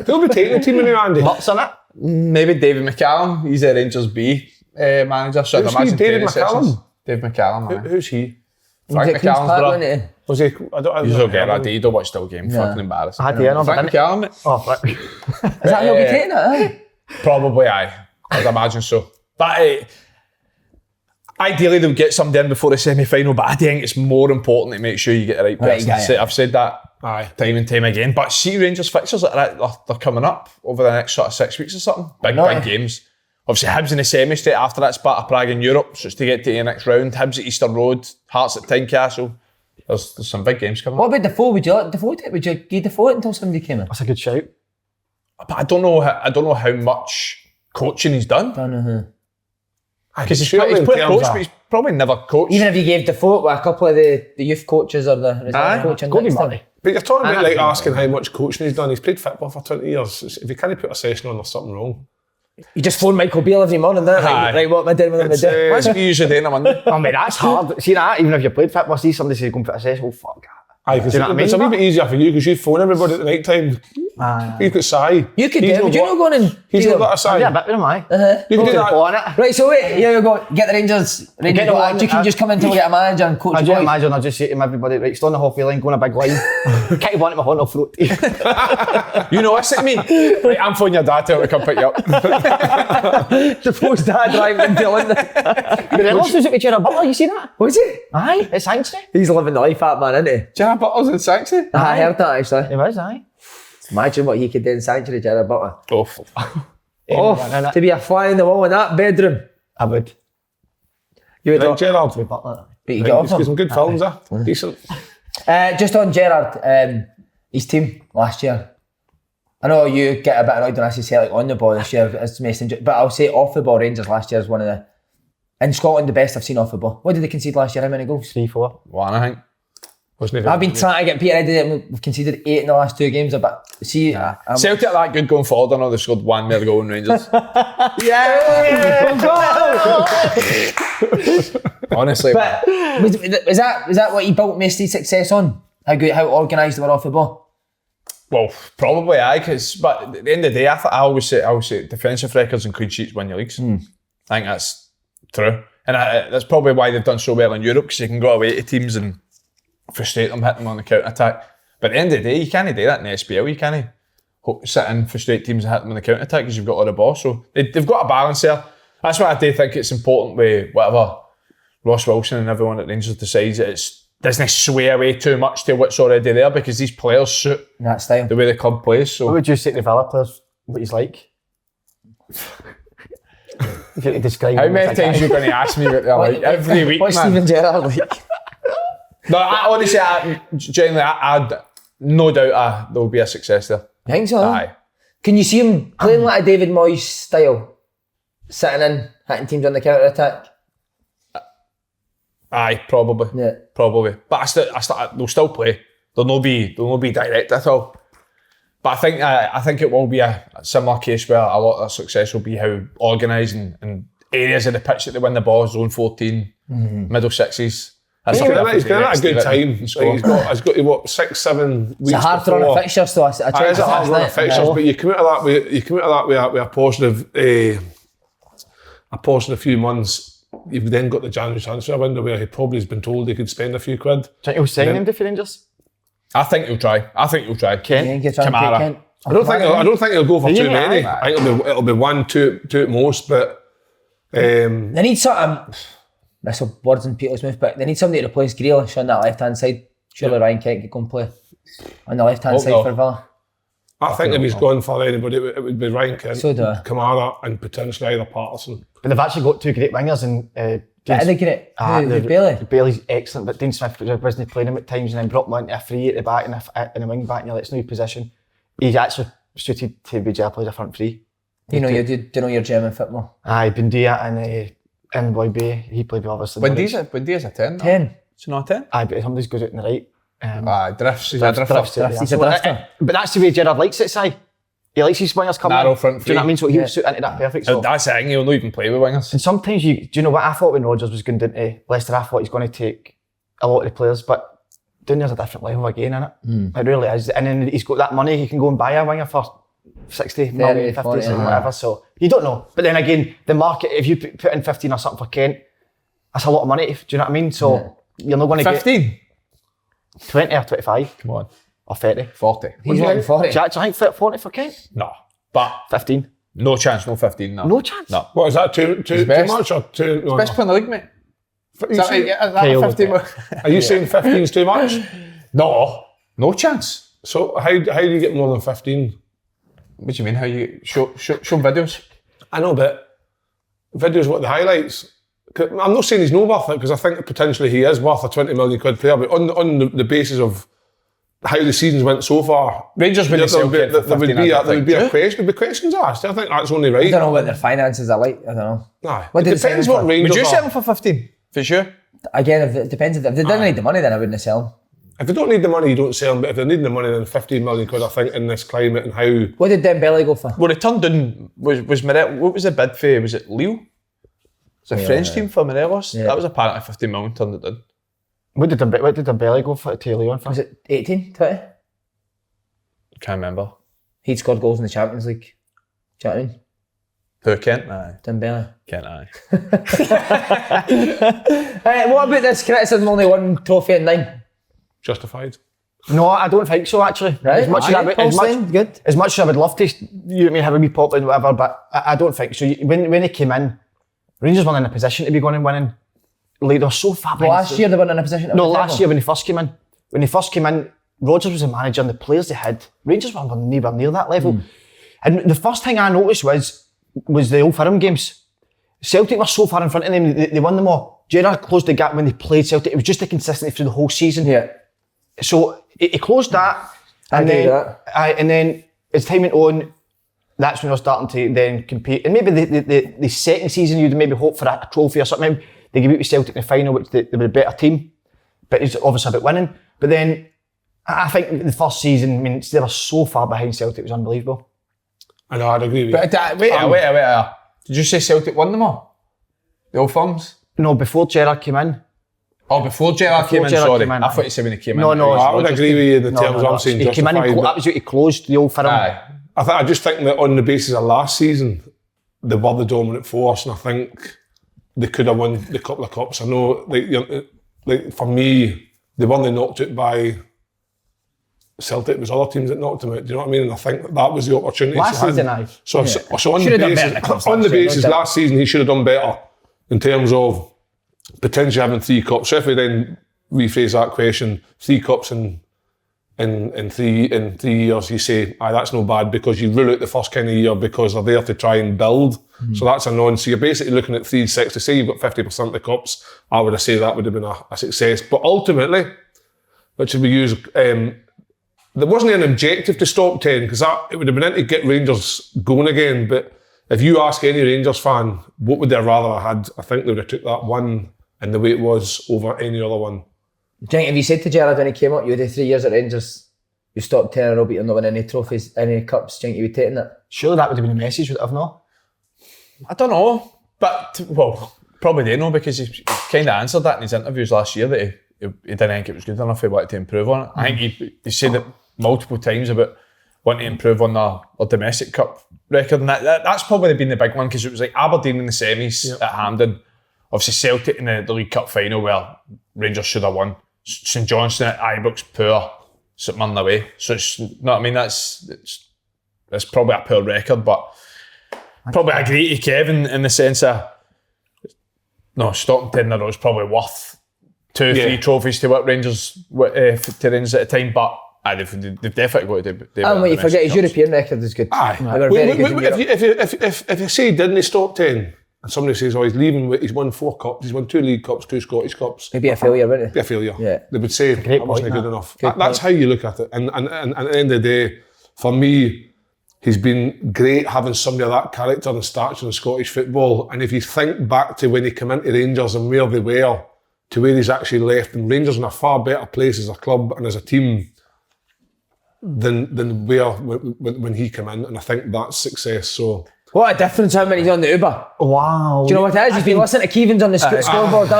Who'll be taking the team in there, Andy? Mutz on it. Maybe David McCallum. He's a Rangers B manager. So Who's I'd imagine David training McCallum? sessions. David McCallum, man. Who's he? Frank McCallum's brother. Was he? I don't He's okay, lad. He don't watch the whole game. Fucking embarrassing. I had to hear him, Frank McCallum, mate. Oh, fuck. Is that he'll be taking it, aye? Probably, aye. I'd imagine so. But ideally, they'll get somebody in before the semi-final, but I think it's more important to make sure you get the right person. I've said that time and time again. But see Rangers fixtures, they're coming up over the next sort of 6 weeks or something. Big games. Obviously, Hibs in the semi straight after that, Sparta Prague in Europe, so it's to get to the next round. Hibs at Easter Road, Hearts at Tynecastle. There's some big games coming up. What about Defoe? Would you let Defoe take? Would you give Defoe it until somebody came in? That's a good shout. But I don't know how much coaching he's done. Because he's played coach, but he's probably never coached. Even if you gave Defoe with a couple of the youth coaches or the coaching Go be money. But you're talking about like asking how much coaching he's done. He's played football for 20 years. If you can't put a session on, there's something wrong. You just phone Michael Beale every morning, don't you? Right, what am I doing with him today? That's what you usually do on a Monday. I mean, that's hard. See that? Even if you played football, see somebody say, go and put a session, oh, fuck that. Aye, because it's a wee bit easier for you because you phone everybody at the night time. You've got Si. You could do it. Would you not go in and He's not got a Si. Yeah, a bit with him, aye. You can do that. Right, so wait, here you go. Get the Rangers. You can just come in until we get a manager and coach. I do imagine I just say to him, everybody, right, stand on the halfway line, go on a big line. Kick one at my horn, I'll throw it. You know what's it mean? Right, I'm phoning your dad to come pick you up. Suppose dad driving into London. The Reynolds was at with Gerrard Butler, you see that? Was he? Aye, it's Sanctuary. He's living the life, that man, isn't he? Gerrard Butler's in Sanctuary? I heard that actually. He was, aye. Imagine what he could do in Sanctuary, Gerrard Butler. Oh, to be a fly in the wall in that bedroom. I would. You would Like not. Gerrard. Butler. But you get off He's got him. some good films there. Decent. Just on Gerrard, his team last year. I know you get a bit annoyed when I say Celtic on the ball this year, as Mason, but I'll say off the ball, Rangers last year is one of the, in Scotland, the best I've seen off the ball. What did they concede last year? How many goals? 3-4. One, I think. I've been trying to get Peter Eddie. We've conceded 8 in the last 2 games. But see, Celtic are that good going forward. I know they've scored 1 more goal in Rangers. Honestly, but was that what he built most of his success on? How organised they were off the ball? Well, probably but at the end of the day, I always say defensive records and clean sheets win your leagues. I think that's true, and that's probably why they've done so well in Europe, because you can go away to teams and frustrate them, hit them on the counter attack. But at the end of the day, you can't do that in the SPL. You can't sit and frustrate teams and hit them on the counter attack because you've got all the ball. So they've got a balance there. That's why I do think it's important with whatever Ross Wilson and everyone at Rangers decides. It doesn't sway away too much to what's already there, because these players suit that style, the way the club plays. So what would you say to the Villa players? What he's like? If you could describe how many times are you going to ask me what they're like every week, what's man? Steven Gerrard like? No, honestly, genuinely, I'd no doubt there will be a success there. You think so? Aye. Can you see him playing like a David Moyes style, sitting in, hitting teams on the counter attack? Aye, probably. Yeah. Probably. But they'll still play. They'll not be direct at all. But I think it will be a similar case where a lot of their success will be how organised and areas of the pitch that they win the ball, zone 14, middle sixes. He's going to have a good time. He's got what, 6-7 weeks. It's a hard to run a fixture, so I checked it's a hard to run a fixture, but you come out of that with a positive few months. You've then got the January transfer window where he probably has been told he could spend a few quid. Do you think he'll sign him for Rangers? I think he'll try. Kent? Kamara. I don't think he'll go for too many. I think it'll be 1, 2 at most, but they need something. That's words in Peter's mouth, but they need somebody to replace Grealish on that left-hand side. Surely Ryan Kent could go and play on the left-hand side for Villa. I think if he's gone for anybody, it would be Ryan Kent, So do I. Kamara, and potentially either Patterson. But they've actually got 2 great wingers in Bailey. Bailey's excellent, but Dean Smith wasn't playing him at times, and then brought him onto a free at the back and a wing back, and you're like, it's no position. He's actually suited to be Gerrard plays a front three. Do you know your German football? Aye, Bundia and Boy Bay, he played with obviously. Bundia's a 10. 10. It's not a 10. Aye, but somebody's goes out on the right. Drifts. He's a drifter. He's a drifter. But that's the way Gerrard likes it, Si. He likes his wingers coming Narrow in. front Do you know what I mean? So three. he'll suit into that perfect. So. That's the thing, he'll not even play with wingers. And sometimes do you know what I thought when Rodgers was going down to Leicester, I thought he's going to take a lot of the players, but down there's a different level again, isn't it? It really is. And then he's got that money, he can go and buy a winger for 60 million, 50, 40, whatever. So you don't know. But then again, the market, if you put in 15 or something for Kent, that's a lot of money. Do you know what I mean? So you're not going to 15? get 20 or 25. Come on. Or 30. 40. He's wanting 40. Do you think 40 for Kent? No. But 15. no chance, no 15. No chance? No. What is that? Too much or too? No, Best player in the league, mate. Is that Kyle 15? Are you saying 15 is too much? No chance. So how do you get more than 15? What do you mean? How you show videos? I know, but videos what the highlights. I'm not saying he's no worth it, because I think potentially he is worth a 20 million quid player, but on the basis of how the seasons went so far, Rangers wouldn't sell Kent for 15, there would be a question. There'd be questions asked. I think that's only right. I don't know what their finances are like. I don't know. Nah, What it did they depends sign what him for? Rangers Would you are. sell him for 15? For sure. Again, it depends. If they didn't need the money, then I wouldn't sell them. If they don't need the money, you don't sell them. But if they need the money, then 15 million quid, I think, in this climate and how... What did Dembele go for? Well, he turned down, was Morelos, what was the bid for, was it Lille? It's a French team for Morelos. Yeah. That was apparently 15 million, turned it down. What did Dembele go for to Leon for? Was it 18, 20? Can't remember. He'd scored goals in the Champions League. Do you know what I mean? Who, Kent? Aye. Dembele. Kent, aye. What about this criticism? Only one trophy in 9. justified. No, I don't think so actually. Right? As much Good. as much as I would love to, you know what I mean, have a wee pop and whatever, but I don't think so. When he came in, Rangers weren't in a position to be going and winning. Like, they're so far behind. Last year they weren't in a position. No, last year when he first came in. When he first came in, Rodgers was the manager and the players they had, Rangers were nowhere near that level. And the first thing I noticed was the Old Firm games. Celtic were so far in front of them, they won them all. Gerrard closed the gap when they played Celtic. It was just the consistency through the whole season. Yeah. So he closed that. And then as time went on, that's when they were starting to then compete. And maybe the second season you'd maybe hope for a trophy or something. Maybe they give it to Celtic in the final, which they were a better team. but it's obviously about winning. But then, I think the first season, I mean, they were so far behind Celtic, it was unbelievable. I know, I'd agree with you. But wait. Did you say Celtic won them all? The Old Firms? No, before Gerrard came in. Oh, before Gerrard came in, sorry. I thought you said when he came in. No, I would agree with you in the terms I'm saying he came in and that was what he closed the Old Firm. I just think that on the basis of last season, they were the dominant force, and I think they could have won the couple of cups. I know, like for me, they weren't knocked out by Celtic. It was other teams that knocked them out. Do you know what I mean? And I think that was the opportunity. Last season, aye. So on the basis, last season he should have done better in terms of potentially having 3 cups. So if we then rephrase that question, 3 cups in 3 years, you say, aye, that's no bad, because you rule out the first kind of year because they're there to try and build. So that's a non. So you're basically looking at 3-6 to say you've got 50% of the cups. I would have said that would have been a success. But ultimately, which we use, there wasn't an objective to stop 10, because it would have been in to get Rangers going again. But if you ask any Rangers fan, what would they rather have had? I think they would have took that one and the way it was over any other one. Do you think if you said to Gerrard when he came up, you had 3 years at Rangers, you stopped 10 in a row, but you're not winning any trophies, any cups, do you think you would take that? Surely that would have been the message, would it have not? I don't know. But, well, probably they know, because he kind of answered that in his interviews last year, that he didn't think it was good enough, he wanted to improve on it. I think he said it multiple times about wanting to improve on their domestic cup record, and that's probably been the big one, because it was like Aberdeen in the semis at Hampden, obviously Celtic in the League Cup final where Rangers should have won, St Johnstone at Ibrox poor, St Mirren away. So it's, no, I mean, that's probably a poor record, but probably agree to Kevin in the sense of, no, stopping 10 in a row is probably worth 2-3 trophies to what Rangers to Rangers at the time, but they've definitely got to do. And what you forget, his European record is good. Aye. They were very good in Europe. If you say didn't he stop 10, and somebody says, oh, he's leaving, he's won 4 cups, he's won 2 League Cups, 2 Scottish Cups. He'd be a failure, wouldn't he? Be a failure. Yeah. They would say, that wasn't good enough. That's how you look at it. And at the end of the day, for me, he's been great having somebody of that character and stature in Scottish football. And if you think back to when he came into Rangers and where they were, to where he's actually left, and Rangers in a far better place as a club and as a team than where when he came in, and I think that's success. So what a difference how many he's on the Uber. Wow. Do you know what it is? He's been listening to Keevins on the scoreboard.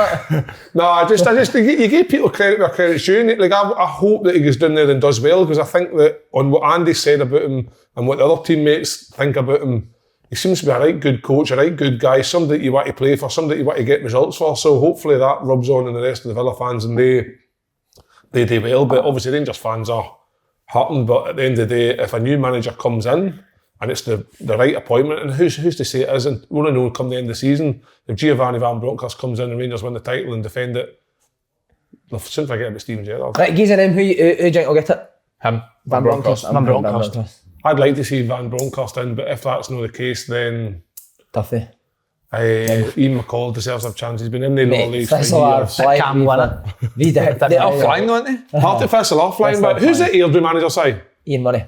No, I just you give people credit where credit's due. Like I hope that he goes down there and does well, because I think that on what Andy said about him and what the other teammates think about him, he seems to be a right good coach, a right good guy, somebody that you want to play for, somebody that you want to get results for. So hopefully that rubs on in the rest of the Villa fans and they do well. But obviously Rangers fans are hurting. But at the end of the day, if a new manager comes in and it's the right appointment, and who's to say it isn't? We'll only know come the end of the season. If Giovanni Van Bronckhorst comes in and Rangers win the title and defend it, they'll soon forget about Steven Gerrard. Right, geez, and him, who do you think will get it? Him. Van Bronckhorst. Van Bronckhorst. I'd like to see Van Bronckhorst in, but if that's not the case, then Tuffy. Ian McCall deserves a chance. He's been in the lower leagues for years. Can't win it. They're Offline, aren't they? Artificial offline, but who's the Airdrie manager say? Ian Murray.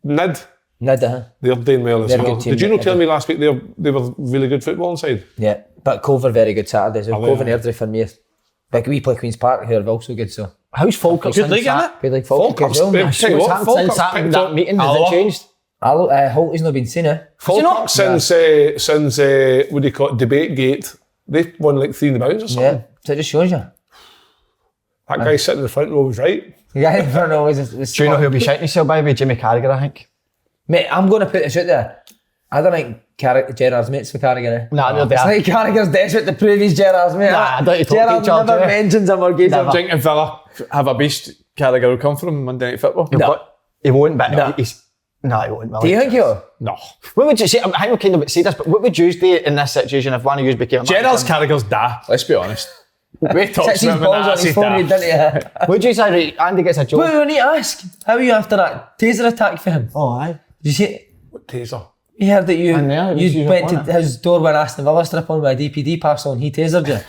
Nid. They're doing well as They're a well. good team, Did you not yeah. tell me last week they were really good football inside? Yeah, but Cove are very good Saturdays. Are they? Cove and Airdrie for me. Like we play Queen's Park, who are also good. So How's Falkirk Good league, isn't it? good like Falkirk as well. Tell you what, Since that meeting, has it changed? Holt's not been seen, eh? Falkirk since what do you call it, Debate Gate, they've won like 3 in the bounds or something. Yeah, so it just shows you. That guy sitting in the front row was right. The guy in front always Do you know who'll be shouting himself by? Be Jimmy Carragher, I think. Mate, I'm going to put this out there. I don't think Gerrard's mates for Carragher. Eh? Nah, they're It's there. like Carragher's desperate to prove he's Gerrard's mate. Nah, I don't you talk to Gerrard each other, never eh? mentions him or gives him. Do you think if Villa have a beast, Carragher will come from Monday Night Football? He won't, but No. he won't. Do you think he'll? No. What would you say? I think we kind of say this, but what would you do in this situation if one of you became a Gerrard's manager? Carragher's da, let's be honest. We talked Sits his about him balls on and his forehead, didn't he? Would you say right, Andy gets a job? Wait, we need to ask. How are you after that taser attack for him? Oh, aye. Did you see? What taser? He heard that you And there, you you went don't to want his door when Aston Villa strip on with a DPD parcel and he tasered you.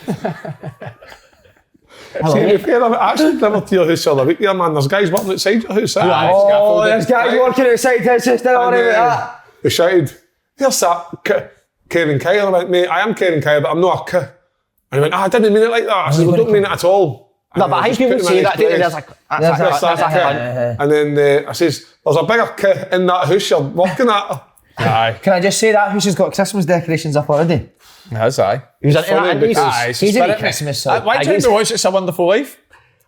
See, to be fair, I've actually never to your house the other week there, man. There's guys working outside your house. Oh, there's guys working outside his house, don't worry about that. They shouted, "Here's that Kevin Kyle." I went, "Mate, I am Kevin Kyle, but I'm not a K." And he went, "I didn't mean it like that." I said, "Well, don't mean it at all." No, but I think people say that, there's like, that's a cunt. And then I says, there's a bigger kid in that house you're working at. Aye. Can I just say that house has got Christmas decorations up already? That's aye. He's into that, and Aye, it's a He's into spirit, Christmas. mate. Why do you watch It's a Wonderful Life?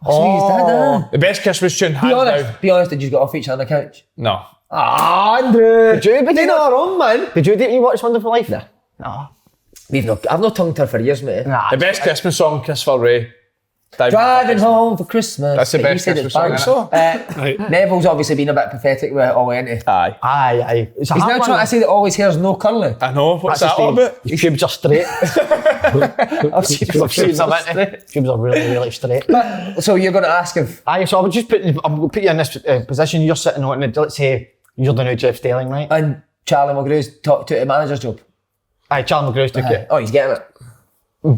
The best Christmas tune, hands down. Be honest, did you get off each other on the couch? No. Ah, Andrew! Did you? But They not wrong, man. did you watch Wonderful Life? Nah. No. I've not tongued her for years, mate. Nah. The best Christmas song, Christopher Ray. Driving home for Christmas. That's the But best you said it's Christmas song, bang. Neville's obviously been a bit pathetic with it all, ain't he? Aye. Aye. It's a He's hard now one. trying to say that all his hair's no curly. I know, what's That's that all his about? His pubes are straight. I've seen Pubes are really straight. So you're going to ask if... Aye, so I would just put you in this position. You're sitting on it. Let's say you're the new Jeff Stelling, right? And Charlie Mulgrew's took a manager's job. Aye, Charlie McGrew's took it. Oh, he's getting it.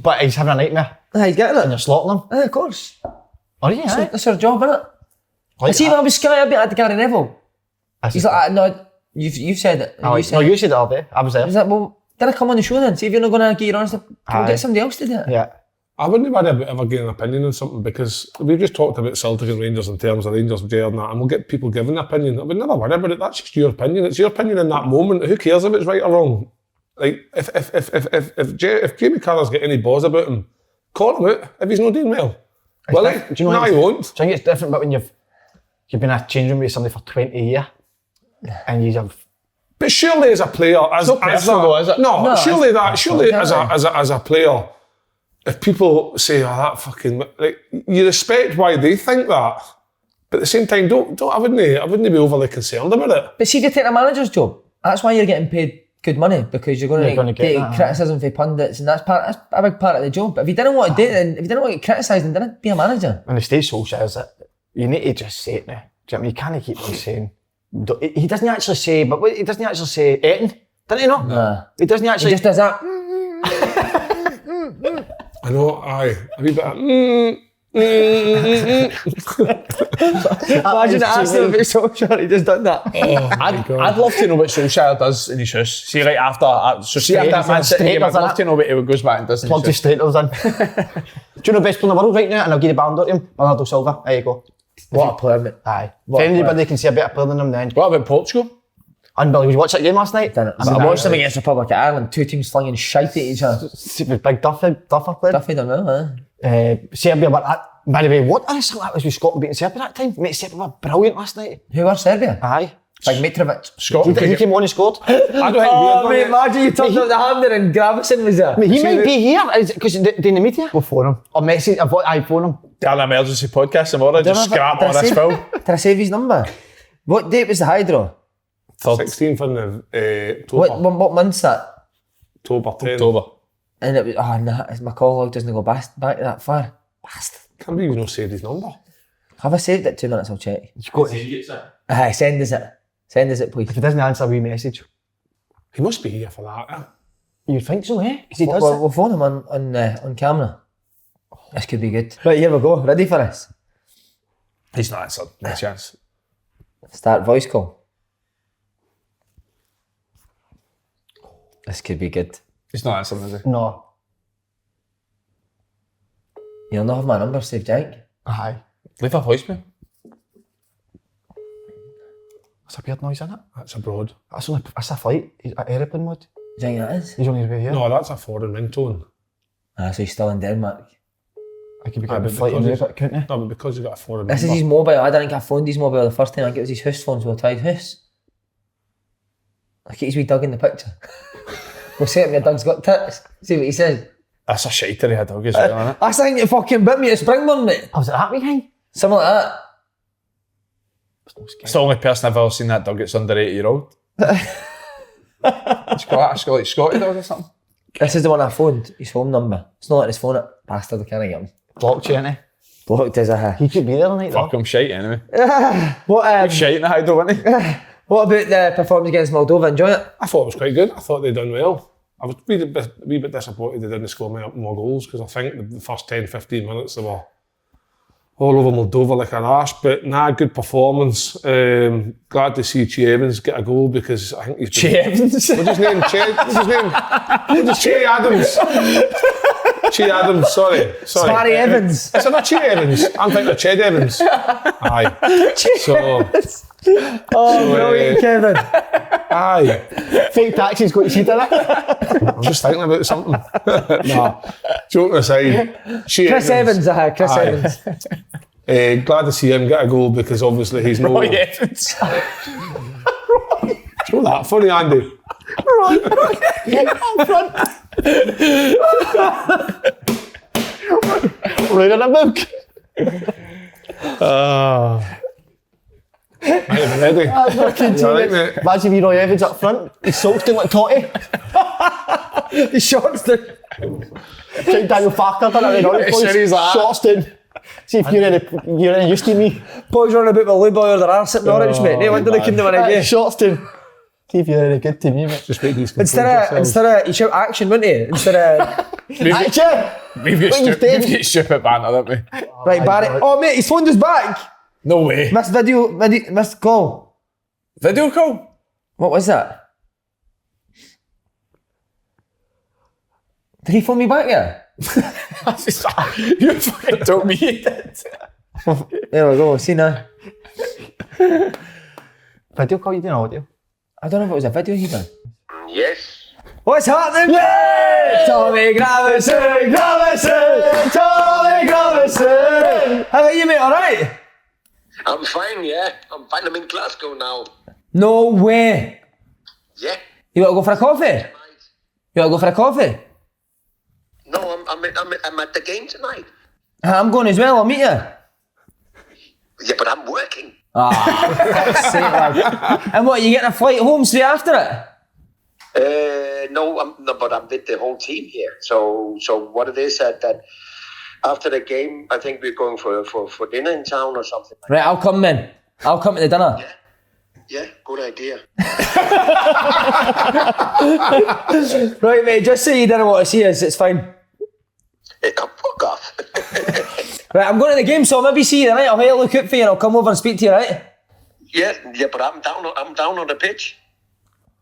But he's having a nightmare. Aye, he's getting And it. you're slaughtering him. Aye, of course. Are you? Aye. That's our job, innit? I Like see if that. I was Sky, I'd be at the Gary Neville. He's like, no, you've said it. Oh, You said it. you said it all day. I was there. I was like, well, did I come on the show then? See if you're not going to get your honest, Aye. get somebody else to do it. Yeah. I wouldn't worry about ever getting an opinion on something because we've just talked about Celtic and Rangers in terms of Rangers, Gerrard and that, and we'll get people giving an opinion. I would never worry about it. That's just your opinion. It's your opinion in that moment. Who cares if it's right or wrong? Like if Jamie Carragher's got any balls about him, call him out if he's not doing well. Well, Do you know no, what he won't. I think it's different, but when you've been in a change room with somebody for 20 years and you have. But surely as a player, as personal though, is it? No, surely as exactly. a player, if people say, "Oh, that fucking," like, you respect why they think that, but at the same time, I wouldn't be overly concerned about it. But see, if you take a manager's job, that's why you're getting paid good money, because you're going to get take that, criticism from pundits, and that's a big part of the job. But if you didn't want to do it, then if you didn't want to get criticised, then didn't be a manager. When the stage soul says it, you need to just say it now. Do you know what I mean? You can't keep on saying. He doesn't actually say, but he doesn't actually say Eton, doesn't he? Not. Nah. He doesn't He actually. just does that. I know, aye, a wee bit. Of, Imagine asking him if it's so sure he just done that. I'd love to know what Solskjaer does in his house. See, right after that Man City game, I'd love to know what he goes back and does in Plug the his house. straighters in. Do you know the best player in the world right now? And I'll give the Ballon d'Or to him. Bernardo Silva. There you go. What a player, mate. Aye. What If a anybody can see a better player than him, then. What about Portugal? Unbelievable. You watch that game last night? Done it. I watched them against Republic of Ireland, two teams slinging shite at each other. Big Duffer played. Duffy done well, eh? Serbia, but by the way, what a result that was with Scotland beating Serbia that time. Mate, Serbia were brilliant last night. Who were Serbia? Aye. Like Mitrovic. Scotland. He came on and scored. I don't think Oh, we're mate, imagine you turned up the hand and Gravison was there. He might be here because they're in the media. We'll phone him. Or message. I phone him. An emergency podcast tomorrow, just scrap all this film. Did I save his number? What date was the hydro? 16th in October. What month's that? October 10. October. And it was, oh nah, my call log doesn't go back that far. Bastard. Can't believe you not saved his number. Have I saved it? 2 minutes, I'll check. You've got to, Aye, send us it. Send us it, please. if he doesn't answer, we message. He must be here for that. Eh? You'd think so, eh? Because he does. We'll phone him on camera. This could be good. Right, here we go. Ready for this? He's not answered. No chance. Start voice call. This could be good. He's not answering, is he? No. You'll not have my number saved, Jake. Aye. Leave a voicemail. That's a weird noise, isn't it? That's abroad. That's a flight. He's at aeroplane mode. Do you think that is? He's on his way here. No, that's a foreign ringtone. So he's still in Denmark. I could be Aye, getting a but flight in because there, couldn't he? No, but because you got a foreign This is number. his mobile. I didn't think I phoned his mobile the first time. I think it was his house phone, so I tried house. Look at his wee dog in the picture. We'll say it when your dog's got tits. See what he says. That's a shiter he had dog as well, isn't it? I think you fucking bit me at Springburn, mate. Oh, was it that wee thing? Something like that. It's the only person I've ever seen that dog that's under 8-year-old. It's got like Scotty dog or something. This is the one I phoned, his home number. It's not letting us phone it. Bastard, I can't get him. Blocked you, innit? Blocked as a... He could be there tonight, though. Fuck him, shite anyway. What, Shite in the hydro, wasn't he? what about the performance against Moldova? Enjoy it? I thought it was quite good. I thought they'd done well. I was a wee bit disappointed they didn't score more goals because I think the first 10-15 minutes they were all over Moldova like a rash, but good performance. Glad to see Che Evans get a goal because I think he's been... Che Evans? What's his name? Che Adams. Che Adams, sorry. Barry Evans. Is it not Che Evans? I'm thinking of Ched Evans. Aye. Brilliant, Kevin. Aye. Fake taxis got you done it. I'm just thinking about something. Nah, joking aside. Chris Evans. Evans. Glad to see him get a goal because obviously he's no... Roy Evans. It's not that funny, Andy. Right. Up front. Right on the book. Might have been ready. Imagine if Roy Evans up front. He soaked him like Totty. He shots the... Check Daniel Farker done it right on. Shortston. See if you're any used to me. Boys running about with Lou Boy or their arse at Norwich, mate. No wonder they couldn't win a game. Shortston. See if you're any good to me, mate. Just make these Instead of, he shout action, wouldn't he? Instead of... Action! We've got stupid banter, haven't we? Right, Barry. Oh, mate, his phone is back. No way. Missed call. Video call? What was that? Did he phone me back yet? You fucking told me he did. There we go, see now. Video call, you doing audio? I don't know if it was a video he done. Yes. What's happening? Yeah! Tommy Gravison! How about you, mate, alright? I'm fine, yeah. I'm fine. I'm in Glasgow now. No way. Yeah. You want to go for a coffee? You want to go for a coffee? No, I'm at the game tonight. I'm going as well, I'll meet you. Yeah, but I'm working. Fuck's sake, lad. And what, are you getting a flight home straight after it? No, but I'm with the whole team here. So what it is that after the game, I think we're going for dinner in town or something. Right, I'll come then. I'll come to the dinner. Yeah, good idea. Right, mate, just say you didn't want to see us, it's fine. Fuck off. Right, I'm going to the game, so I'll maybe see you tonight. I'll have a look out for you and I'll come over and speak to you, right? Yeah, but I'm down on the pitch.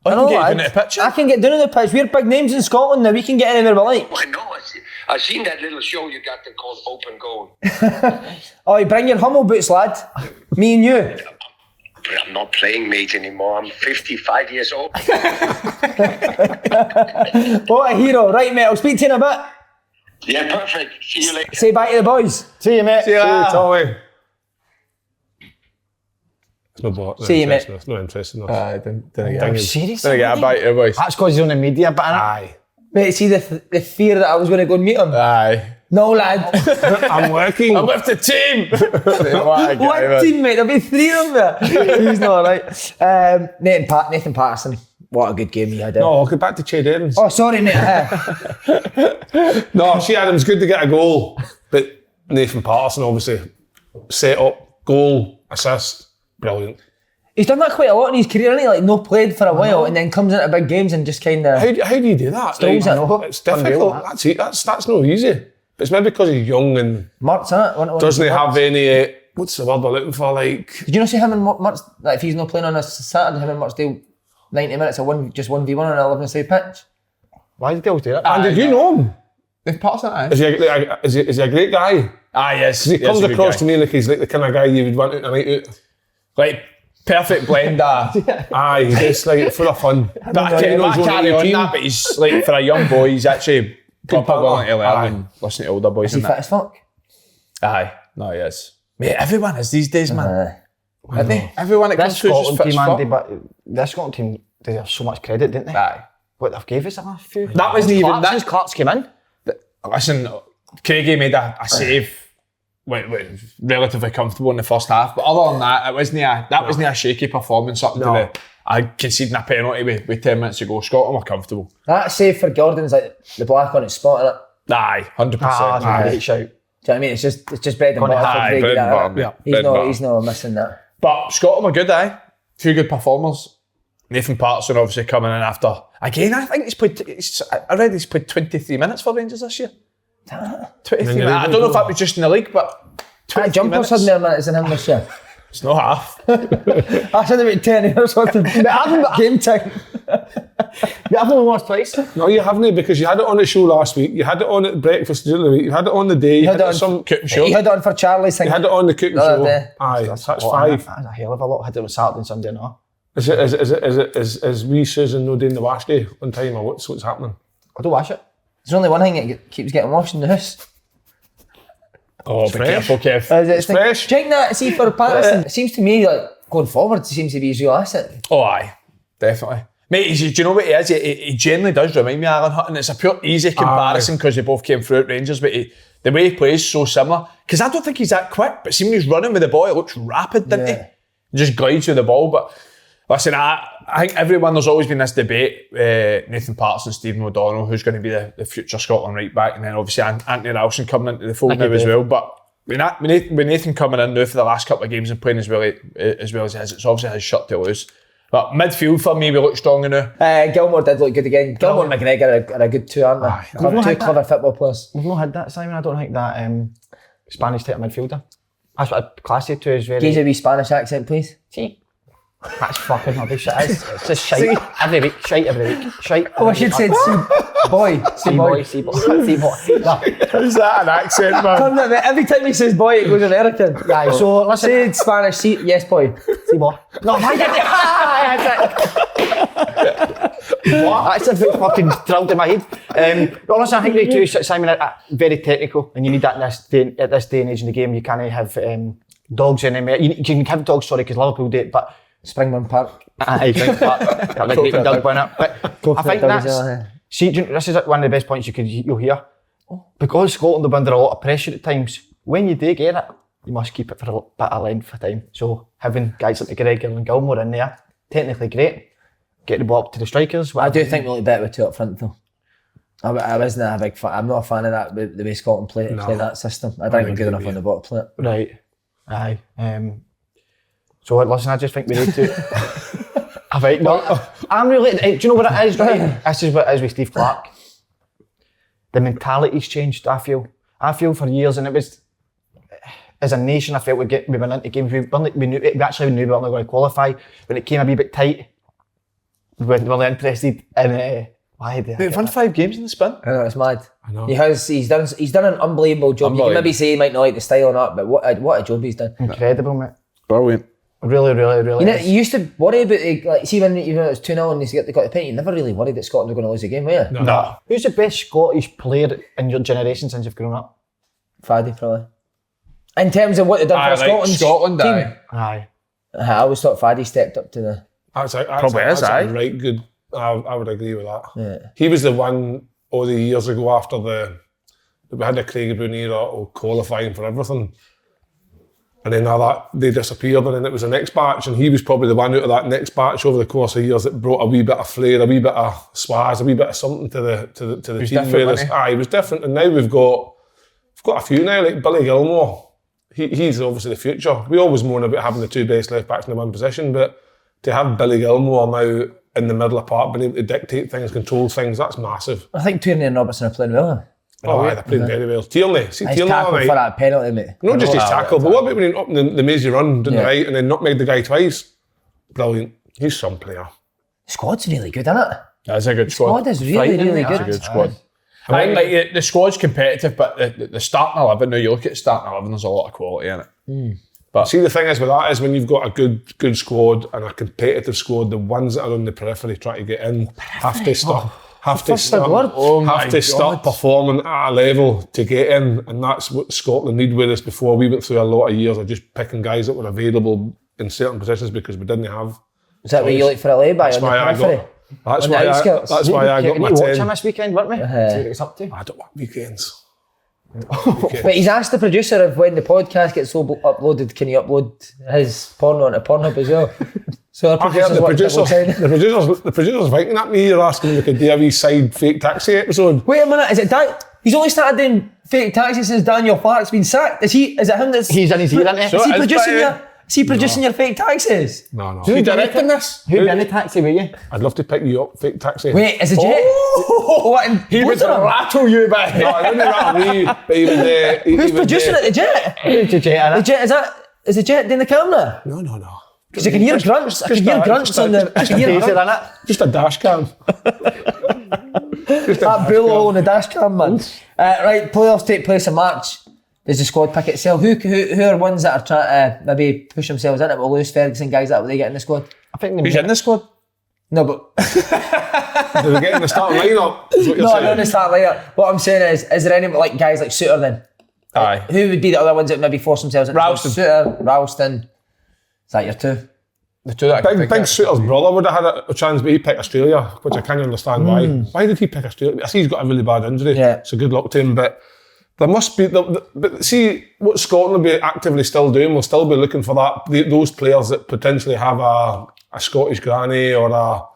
I know, can get lad. down to the pitch. I can get down on the pitch. We're big names in Scotland now. We can get anywhere we like. I know. I seen that little show you got there called Open Goal. Oh, you bring your Hummel boots, lad. Me and you. But I'm not playing mate anymore. I'm 55 years old. What a hero. Right, mate, I'll speak to you in a bit. Yeah, perfect. See you later. Say bye to the boys. See you, mate. See you, Tommy. It's no bot. See you, mate. It's not interesting. Didn't get Serious? Didn't get a bite of voice. That's because he's on the media, but Aye. Mate, see the fear that I was going to go and meet him? Aye. No, lad. I'm working. I'm with the team. What team, mate? There'll be 3 of them. He's not alright. Nathan Patterson. What a good game he had. No, I'll get back to Ched Evans. Oh, sorry, Nate. No, Che Adams, good to get a goal. But Nathan Patterson, obviously, set up, goal, assist, brilliant. He's done that quite a lot in his career, hasn't he? Like, no played for a while and then comes into big games and just kind of... How do you do that? Stills it. It's difficult. That's no easy. But it's maybe because he's young and Mart's in it. doesn't have any... what's the word we're looking for? Like... Did you not see him and Mart's... Like, if he's not playing on a Saturday, him and Mart's do 90 minutes of 1v1 on an 11-a-side pitch? why did they always do that? And did you know him? They've passed that, Is he a great guy? yes. He comes across to me like he's like the kind of guy you would want out a night out. Like, perfect blender. Aye, he's just like full of fun. But I can't carry on that, but he's like, for a young boy, he's actually proper willing to learn and listen to older boys. Is he and fit that. as fuck? Aye, no, he is. Mate, everyone is these days, man. I They? Everyone that This comes through is Scotland just fit team, as Andy, fuck. but this Scotland team deserves so much credit, didn't they? Aye. What they've gave us a few. That wasn't even that. Since Clark's came in. Listen, Craigie made a save, went relatively comfortable in the first half, but other than that, it wasn't a shaky performance up to the. I conceding a penalty with 10 minutes to go. Scotland were comfortable. That save for Gordon's like the black on its spot, innit? Aye, 100%. That's a great shout. Do you know what I mean? It's just bread and butter for Aye, Craigie. bread and that, butter, innit? yeah, bread and butter. He's not missing that. But Scotland were good, aye. 2 good performers. Nathan Patterson obviously coming in after. Again, I think I read he's played 23 minutes for Rangers this year. 23 minutes. I don't know if that was just in the league, but 23 Jumper minutes. had more minutes than him this year. It's not half. I said about 10 hours worth of game time. I've only watched twice. No, you haven't, because you had it on the show last week. You had it on at breakfast during the week. You had it on the day. You had it on some cooking show. You had it on for Charlie's thing. You had it on the cooking The other show. day. Aye, that's What, 5. That's a hell of a lot. I had it on Saturday and Sunday now. Is wee Susan no doing the wash day on time, or what's happening? I don't wash it. There's only one thing that keeps getting washed in the house. Oh, be careful, Kev. It's fresh. Check that, see for Patterson. It seems to me like going forward, it seems to be his real asset. Oh, aye. Definitely. Mate, do you know what he is? He genuinely does remind me of Alan Hutton. It's a pure easy comparison because they both came through at Rangers, but the way he plays is so similar. Because I don't think he's that quick, but see when he's running with the ball, it looks rapid, doesn't he? He just glides with the ball. But listen, I think there's always been this debate, Nathan Patterson, Stephen O'Donnell, who's going to be the future Scotland right back, and then obviously Anthony Ralston coming into the fold now as well. But with Nathan coming in now for the last couple of games and playing as well as he has, it's obviously his shirt to lose. But midfield for me, we look stronger now. Gilmore did look good again. Gilmore and McGregor are a good two, aren't they? Two clever football players. We've not had that, Simon. I don't think that Spanish type midfielder. That's what classy to is very. Give us a wee Spanish accent, please. See? That's fucking rubbish. It's just shite every week. Shite every week. Shite. Oh, I should say boy. See boy. No. Is that an accent, man? Every time he says boy, it goes American. Yeah, so listen. Say in Spanish, yes boy. See boy. No, my God. That's a bit fucking drilled in my head. But honestly, I think they too, Simon, are very technical, and you need that at this day and age in the game. You can't have dogs in them. You can have dogs, sorry, because Liverpool do it, but Springburn Park. Aye, Springburn Park. Got a great dog winner. But I think that's. See, this is one of the best points you'll hear. Because Scotland are under a lot of pressure at times, when you do get it, you must keep it for a bit of length of time. So having guys like McGregor and Gilmore in there, technically great. Get the ball up to the strikers. I do think we look better with two up front though. I wasn't a big fan. I'm not a fan of that, the way Scotland play that system. I don't think we're good enough on the ball to play it. Right. Aye. So listen, I just think we need to. I think I'm really. Do you know what it is? Right. This is what it is with Steve Clarke. The mentality's changed. I feel for years, and it was as a nation. I felt we went into games. We actually knew we weren't going to qualify. When it came a wee bit tight, we weren't really interested in. They've won 5 games in the spin. I know, it's mad. I know. He's done an unbelievable job. You can maybe say he might not like the style or not, but what a job he's done. Incredible, mate. Brilliant. Really. You know, you used to worry about see when it was 2-0 and they got the penalty. You never really worried that Scotland were going to lose the game, were you? No. Who's the best Scottish player in your generation since you've grown up? Faddy, probably. In terms of what they've done for Scotland team. Aye. I always thought Faddy stepped up to the. That's right good. I would agree with that. Yeah. He was the one all the years ago after we had the Craig Brown era of qualifying for everything. And then they disappeared, and then it was the next batch, and he was probably the one out of that next batch over the course of years that brought a wee bit of flair, a wee bit of swaz, a wee bit of something to the team. He was different, and now we've got a few now, like Billy Gilmore. He's obviously the future. We always moan about having the two best left backs in the one position, but to have Billy Gilmore now in the middle of the park, being able to dictate things, control things, that's massive. I think Tierney and Robertson are playing well. They're playing very well. Tierney, His tackle for that penalty, mate. Not just his tackle, but what about when he up the mazy run down the right and then nutmegged the guy twice? Brilliant. He's some player. The squad's really good, isn't it? That's a good squad. The squad is really good. That's a good squad. I think like the squad's competitive, but the starting 11, now you look at starting 11, there's a lot of quality in it. But see, the thing is with that is when you've got a good squad and a competitive squad, the ones that are on the periphery trying to get in have to start performing at a level to get in, and that's what Scotland need. Whereas before, we went through a lot of years of just picking guys that were available in certain positions because we didn't have. Is that what you like for a lay-by on the periphery? That's why I got my 10. Watch him this weekend, weren't we? See what it's up to. I don't want weekends. But he's asked the producer of when the podcast gets uploaded, can he upload his porno onto Pornhub as well? So the producer's writing at me. You're asking me if we could do a wee side fake taxi episode. Wait a minute, is it Dan? He's only started doing fake taxi since Daniel Farke's been sacked. Is it him that's... He's in his ear, isn't he? Is he producing your fake taxis? No. Who directing this? Who'd be in the taxi with you? I'd love to pick you up, fake taxi. Wait, is it Jet? He would rattle you back. No, I wouldn't rattle me, but he would... Who's producing it, the Jet? Who's the Jet? The Jet, is that... Is the jet doing the camera? No. Because I can hear grunts. I can hear grunts on the. I can hear grunts. Just a dash cam. That bull on the dash cam, man. Right, playoffs take place in March. Does the squad pick itself? Who are ones that are trying to maybe push themselves in it? Will Lewis Ferguson guys that will they get in the squad? I think He's in the squad. No, but Do they get in the starting lineup? Is what you're saying? not in the start lineup. What I'm saying is there any like guys like Suter then? Aye. Who would be the other ones that maybe force themselves in? Ralston. Suter, Ralston. Is that your two? The two that I can think Big of. Suter's brother would have had a chance, but he picked Australia, which I can't understand why. Why did he pick Australia? I see he's got a really bad injury, so good luck to him. But there must be, but see what Scotland will be actively still doing. We'll still be looking for those players that potentially have a Scottish granny or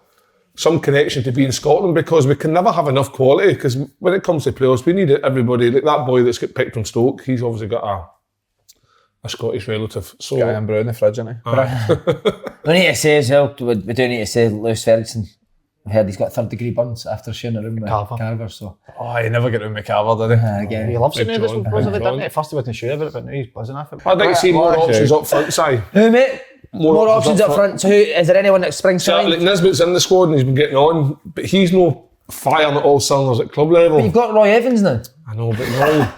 some connection to be in Scotland, because we can never have enough quality. Because when it comes to players, we need everybody. Like that boy that's got picked from Stoke, he's obviously got a Scottish relative. So Guy and brew in the fridge, isn't he? We need to say as well, we do need to say Lewis Ferguson. I heard he's got 3rd-degree burns after sharing a room with Carver. So Oh, you never get room with Carver, did he? again, he loves it now. This John, was a bit, John. didn't he? First he wasn't sure about it, but now he's buzzing off it. I'd like to see more options up front, Si. who mate? More options up front. So who is there anyone that springs to Like mind? Nisbet's in the squad and he's been getting on, but he's no firing at all cylinders at club level. You've got Roy Evans now, I know, but no.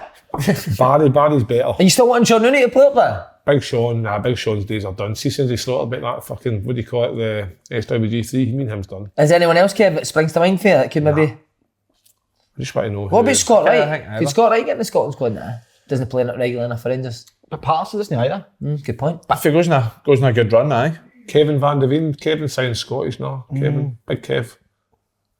Barry's better. and you still want Sean Rooney to play up there? Big Sean's days are done. See, since he slaughtered a bit that fucking, what do you call it, the SWG3, me and him's done. Is anyone else, Kev, that springs to mind for you that could maybe? I just want to know. What who about is. Scott I Wright? think Could either. Scott Wright get in the Scotland squad now? Doesn't play regular enough for Rangers. But Patterson isn't either. Good point. If he goes in a good run, aye. Kevin Van de Veen. Kevin sounds Scottish now. Kevin, big Kev.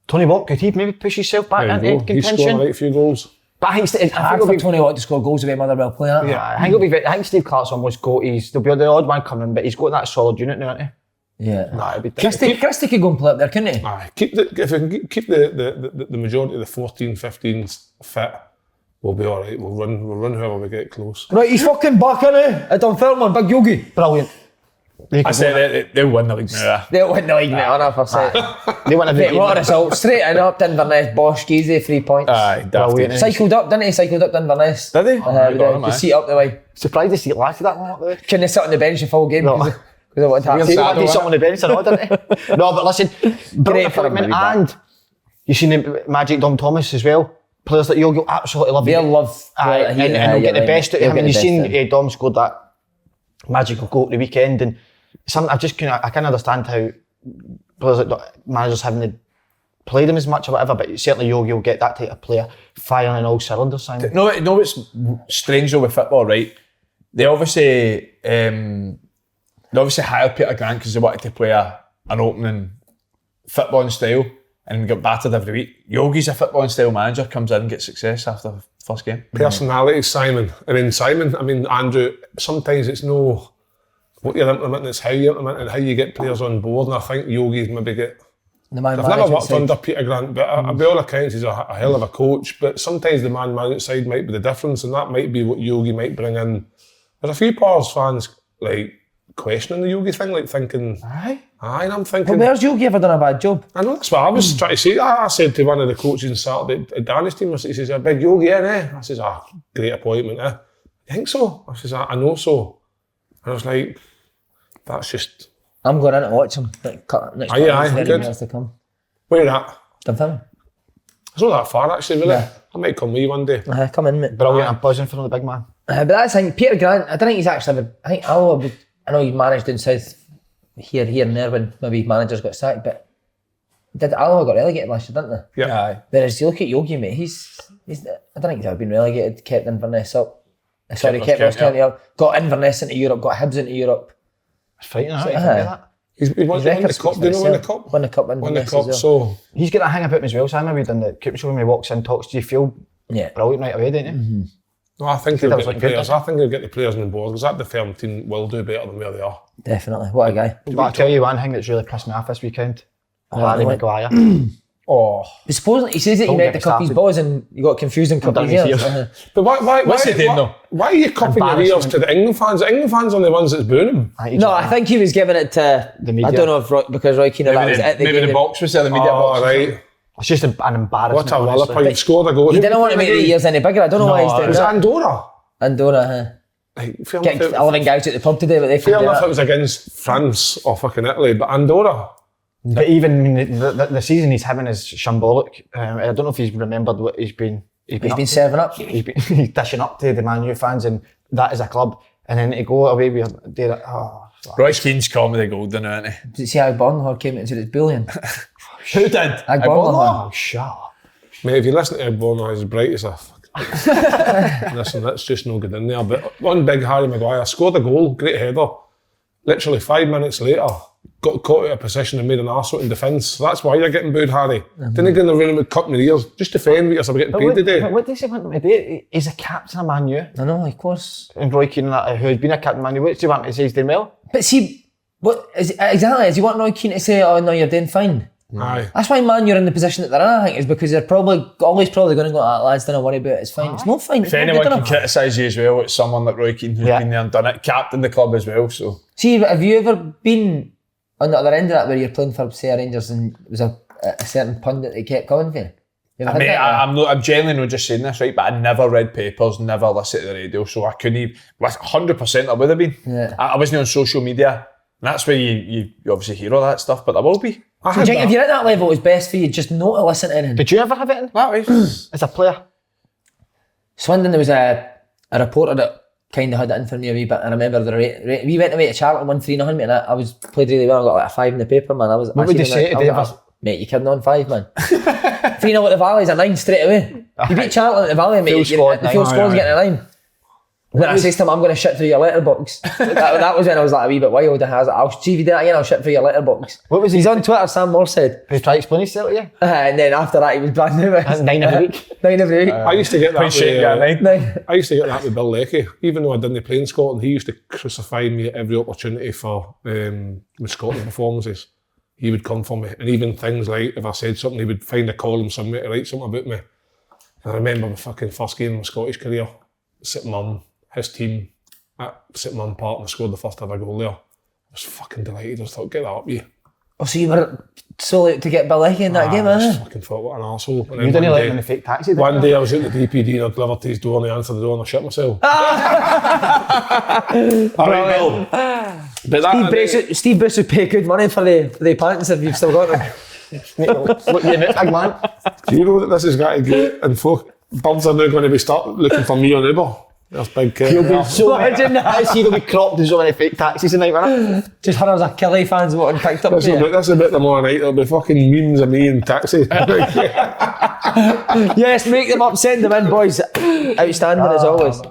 Tony Watt, could he maybe push himself back There you into go. He's scored a contention? right few goals. But I think Hard it'll for be, Tony Watt to score goals if Motherwell play that. yeah, I think it'll be. I think Steve Clark's almost got. There'll be the odd man coming, but he's got that solid unit now, hasn't Yeah. he? It'll be Christie could go and play up there, couldn't he? Aye, if we can keep the majority of the 14, 15s fit, we'll be all right. We'll run whoever we get close. Right, he's fucking back, innit? At Dunfermline, Big Yogi. brilliant. They I could say they'll win the league now. They'll win the league, mate, 100%. They win Mate, what a a result. Straight in up Inverness, Bosch, easy, 3 points. Aye, Brilliant. Cycled up, didn't he? Cycled up to Inverness. Did he? With the Aye. seat up the way. Surprised to see it lasted that long up there. Couldn't sit on the bench the full game No. because I wanted to have He to. had something on the bench or not, didn't he? No, but listen, brilliant for him to appointment, be back. and you seen the Magic Dom Thomas as well. Players that you'll absolutely love. They'll love. Aye, and he'll get the best out of him. And you've seen Dom scored that magical goal at the weekend, and something I can't understand how players like managers haven't played him as much or whatever, but certainly Yogi will get that type of player firing on all cylinders. Simon. No, what's strange though with football, right? They obviously hired Peter Grant because they wanted to play an opening footballing style and get battered every week. Yogi's a footballing style manager, comes in and gets success after the first game. Personality, Simon. Andrew, sometimes it's no what you're implementing, it's how you implement it and how you get players on board. And I think Yogi's maybe The man I've never management worked side. under Peter Grant, but by all accounts he's a hell of a coach. But sometimes the man management side might be the difference, and that might be what Yogi might bring in. There's a few Pars fans like questioning the Yogi thing, like thinking, Aye. and I'm But thinking, where's Yogi ever done a bad job? I know that's what I was trying to say. I said to one of the coaches on Saturday at Danny's team, he says, "A big Yogi in, eh?" I says, great appointment, eh? You think so? I says, I know so. And I was like, that's just. I'm going in to watch him next Aye, good. years to come. Where at? Dunfermline. It's not that far actually, really. Yeah. I might come with you one day. Come in, mate. Brilliant, I'm buzzing for the big man. But that's the thing, Peter Grant, I don't think he's actually ever, I know he's managed down south here and there when maybe managers got sacked, but Alloa got relegated last year, didn't they? Yeah. Aye. Whereas you look at Yogi, mate, he's I don't think he's ever been relegated, kept Inverness up. Kept Ross County up. Got Inverness into Europe, got Hibs into Europe. It's frightening, isn't it? Aye. Forget that. He's won the cup, do you know win the cup? Won the cup, Won the Inverness cup, as well. so He's got a hang about him as well, Simon. We've done the Coop show when he walks in, talks to you, feel Yeah. brilliant right away, don't you? Mm-hmm. no, I think he'll that get was the looking good, players. didn't I think he'll get the players on board because that Dunfermline team will do better than where they are. Definitely. What a guy. But I'll tell you one thing that's really pissed me off this weekend. Larry what? Maguire. Oh, But supposedly he says that he Don't met get the me Cuppies started. boys and you got confused in done Cuppies his ears. ears. But what's he doing though? Why are you cupping your ears to the England fans? The England fans are the ones that's booing him. No, I think he was giving it to The media. I don't know if because Roy Keane or that was at the maybe game. the box was there, the media box. Oh, right. It's just an embarrassment. What a honestly. wallop. You've scored a goal. He didn't want to make the ears any bigger. I don't know why he's doing Was it that. Andorra? Andorra, Fair Get enough, 11 guys at the pub today, but they fair can do enough that. it was against France or fucking Italy, but Andorra. But even I mean, the season he's having is shambolic. I don't know if he's remembered what he's been serving up. He's dishing up to the Man U fans, and that is a club. And then to go away with Roy Keane's comedy golden, isn't he? Did you see how Bronckhorst came into his bullying? Who did? Bronckhorst. shut up. Mate, if you listen to Bronckhorst, he's bright as a fucking... Listen, that's just no good in there. But one big Harry Maguire scored a goal, great header. Literally 5 minutes later, got caught out of position and made an arsehole in defence. That's why you're getting booed, Harry. Didn't get in the room with cup in the ears. Just defend because I'm getting paid today. What does he want me to do? He's a captain of Man U. I know, of course. And Roy Keane, who's been a captain of Man U, what do you want me to say he's doing well? But see, what is exactly? Is he want Roy Keane to say, "Oh no, you're doing fine"? Aye. That's why Man, you're in the position that they're in. I think is because they're always going to go, lads, don't worry about it. It's fine. It's not fine. If anyone can criticise you as well, it's someone like Roy Keane who's been there and done it, captained the club as well. So, see, have you ever been on the other end of that where you're playing for say Rangers and there was a certain pundit that kept coming for you? You ever had mate, that? I'm genuinely not just saying this, right? But I never read papers, never listened to the radio, so I couldn't even. 100% I would have been. Yeah. I wasn't on social media, and that's where you obviously hear all that stuff. But there will be. So do you think if you're at that level, it's best for you just not to listen to anything? Did you ever have it in? That way. As a player? Swindon, there was a reporter that kind of had it in for me a wee bit, and I remember we went away to Charlton, won 3-0, and I was played really well. I got like a 5 in the paper, man. What would you say today? Mate, you kidding on 5, man. 3-0 at the Valley's a 9 straight away. You beat Charlton at the Valley, mate. The full squad's getting a 9. When I says to him, I'm going to shit through your letterbox. that was when I was like a wee bit wild. I was like, I'll see if you do that again, I'll shit through your letterbox. What was He's on Twitter, Sam Moore said. Did he try to explain himself to you? And then after that, he was brand new. That's 9 every week. 9 every week. I used to get that with, 9. I used to get that with Bill Leckie. Even though I didn't play in Scotland, he used to crucify me at every opportunity for with Scotland performances. He would come for me, and even things like if I said something, he would find a column somewhere to write something about me. And I remember my fucking first game in my Scottish career, sitting on his team at St Mum Park, and I scored the first ever goal there. I was fucking delighted. I just thought, get that up, you. Oh, so you were solely out to get Bill Leckie in that game, I just fucking thought, what an arsehole. And You didn't let him in the fake taxi, did you? One day I was at the DPD and I delivered to his door and I answered the door and I shit myself. Alright, Bill. Steve Bruce would pay good money for the pants if you've still got them. Look, you big man. Do you know that this is going to get, and birds are now going to be start looking for me on Uber? There's big... You'll be so imagine that. I see they'll be cropped in so many fake taxis tonight, man. Just hundreds of Kelly fans wanting picked up. This is about tomorrow night. There'll be fucking memes of me in taxi. Yes, make them up, send them in, boys. Outstanding as always.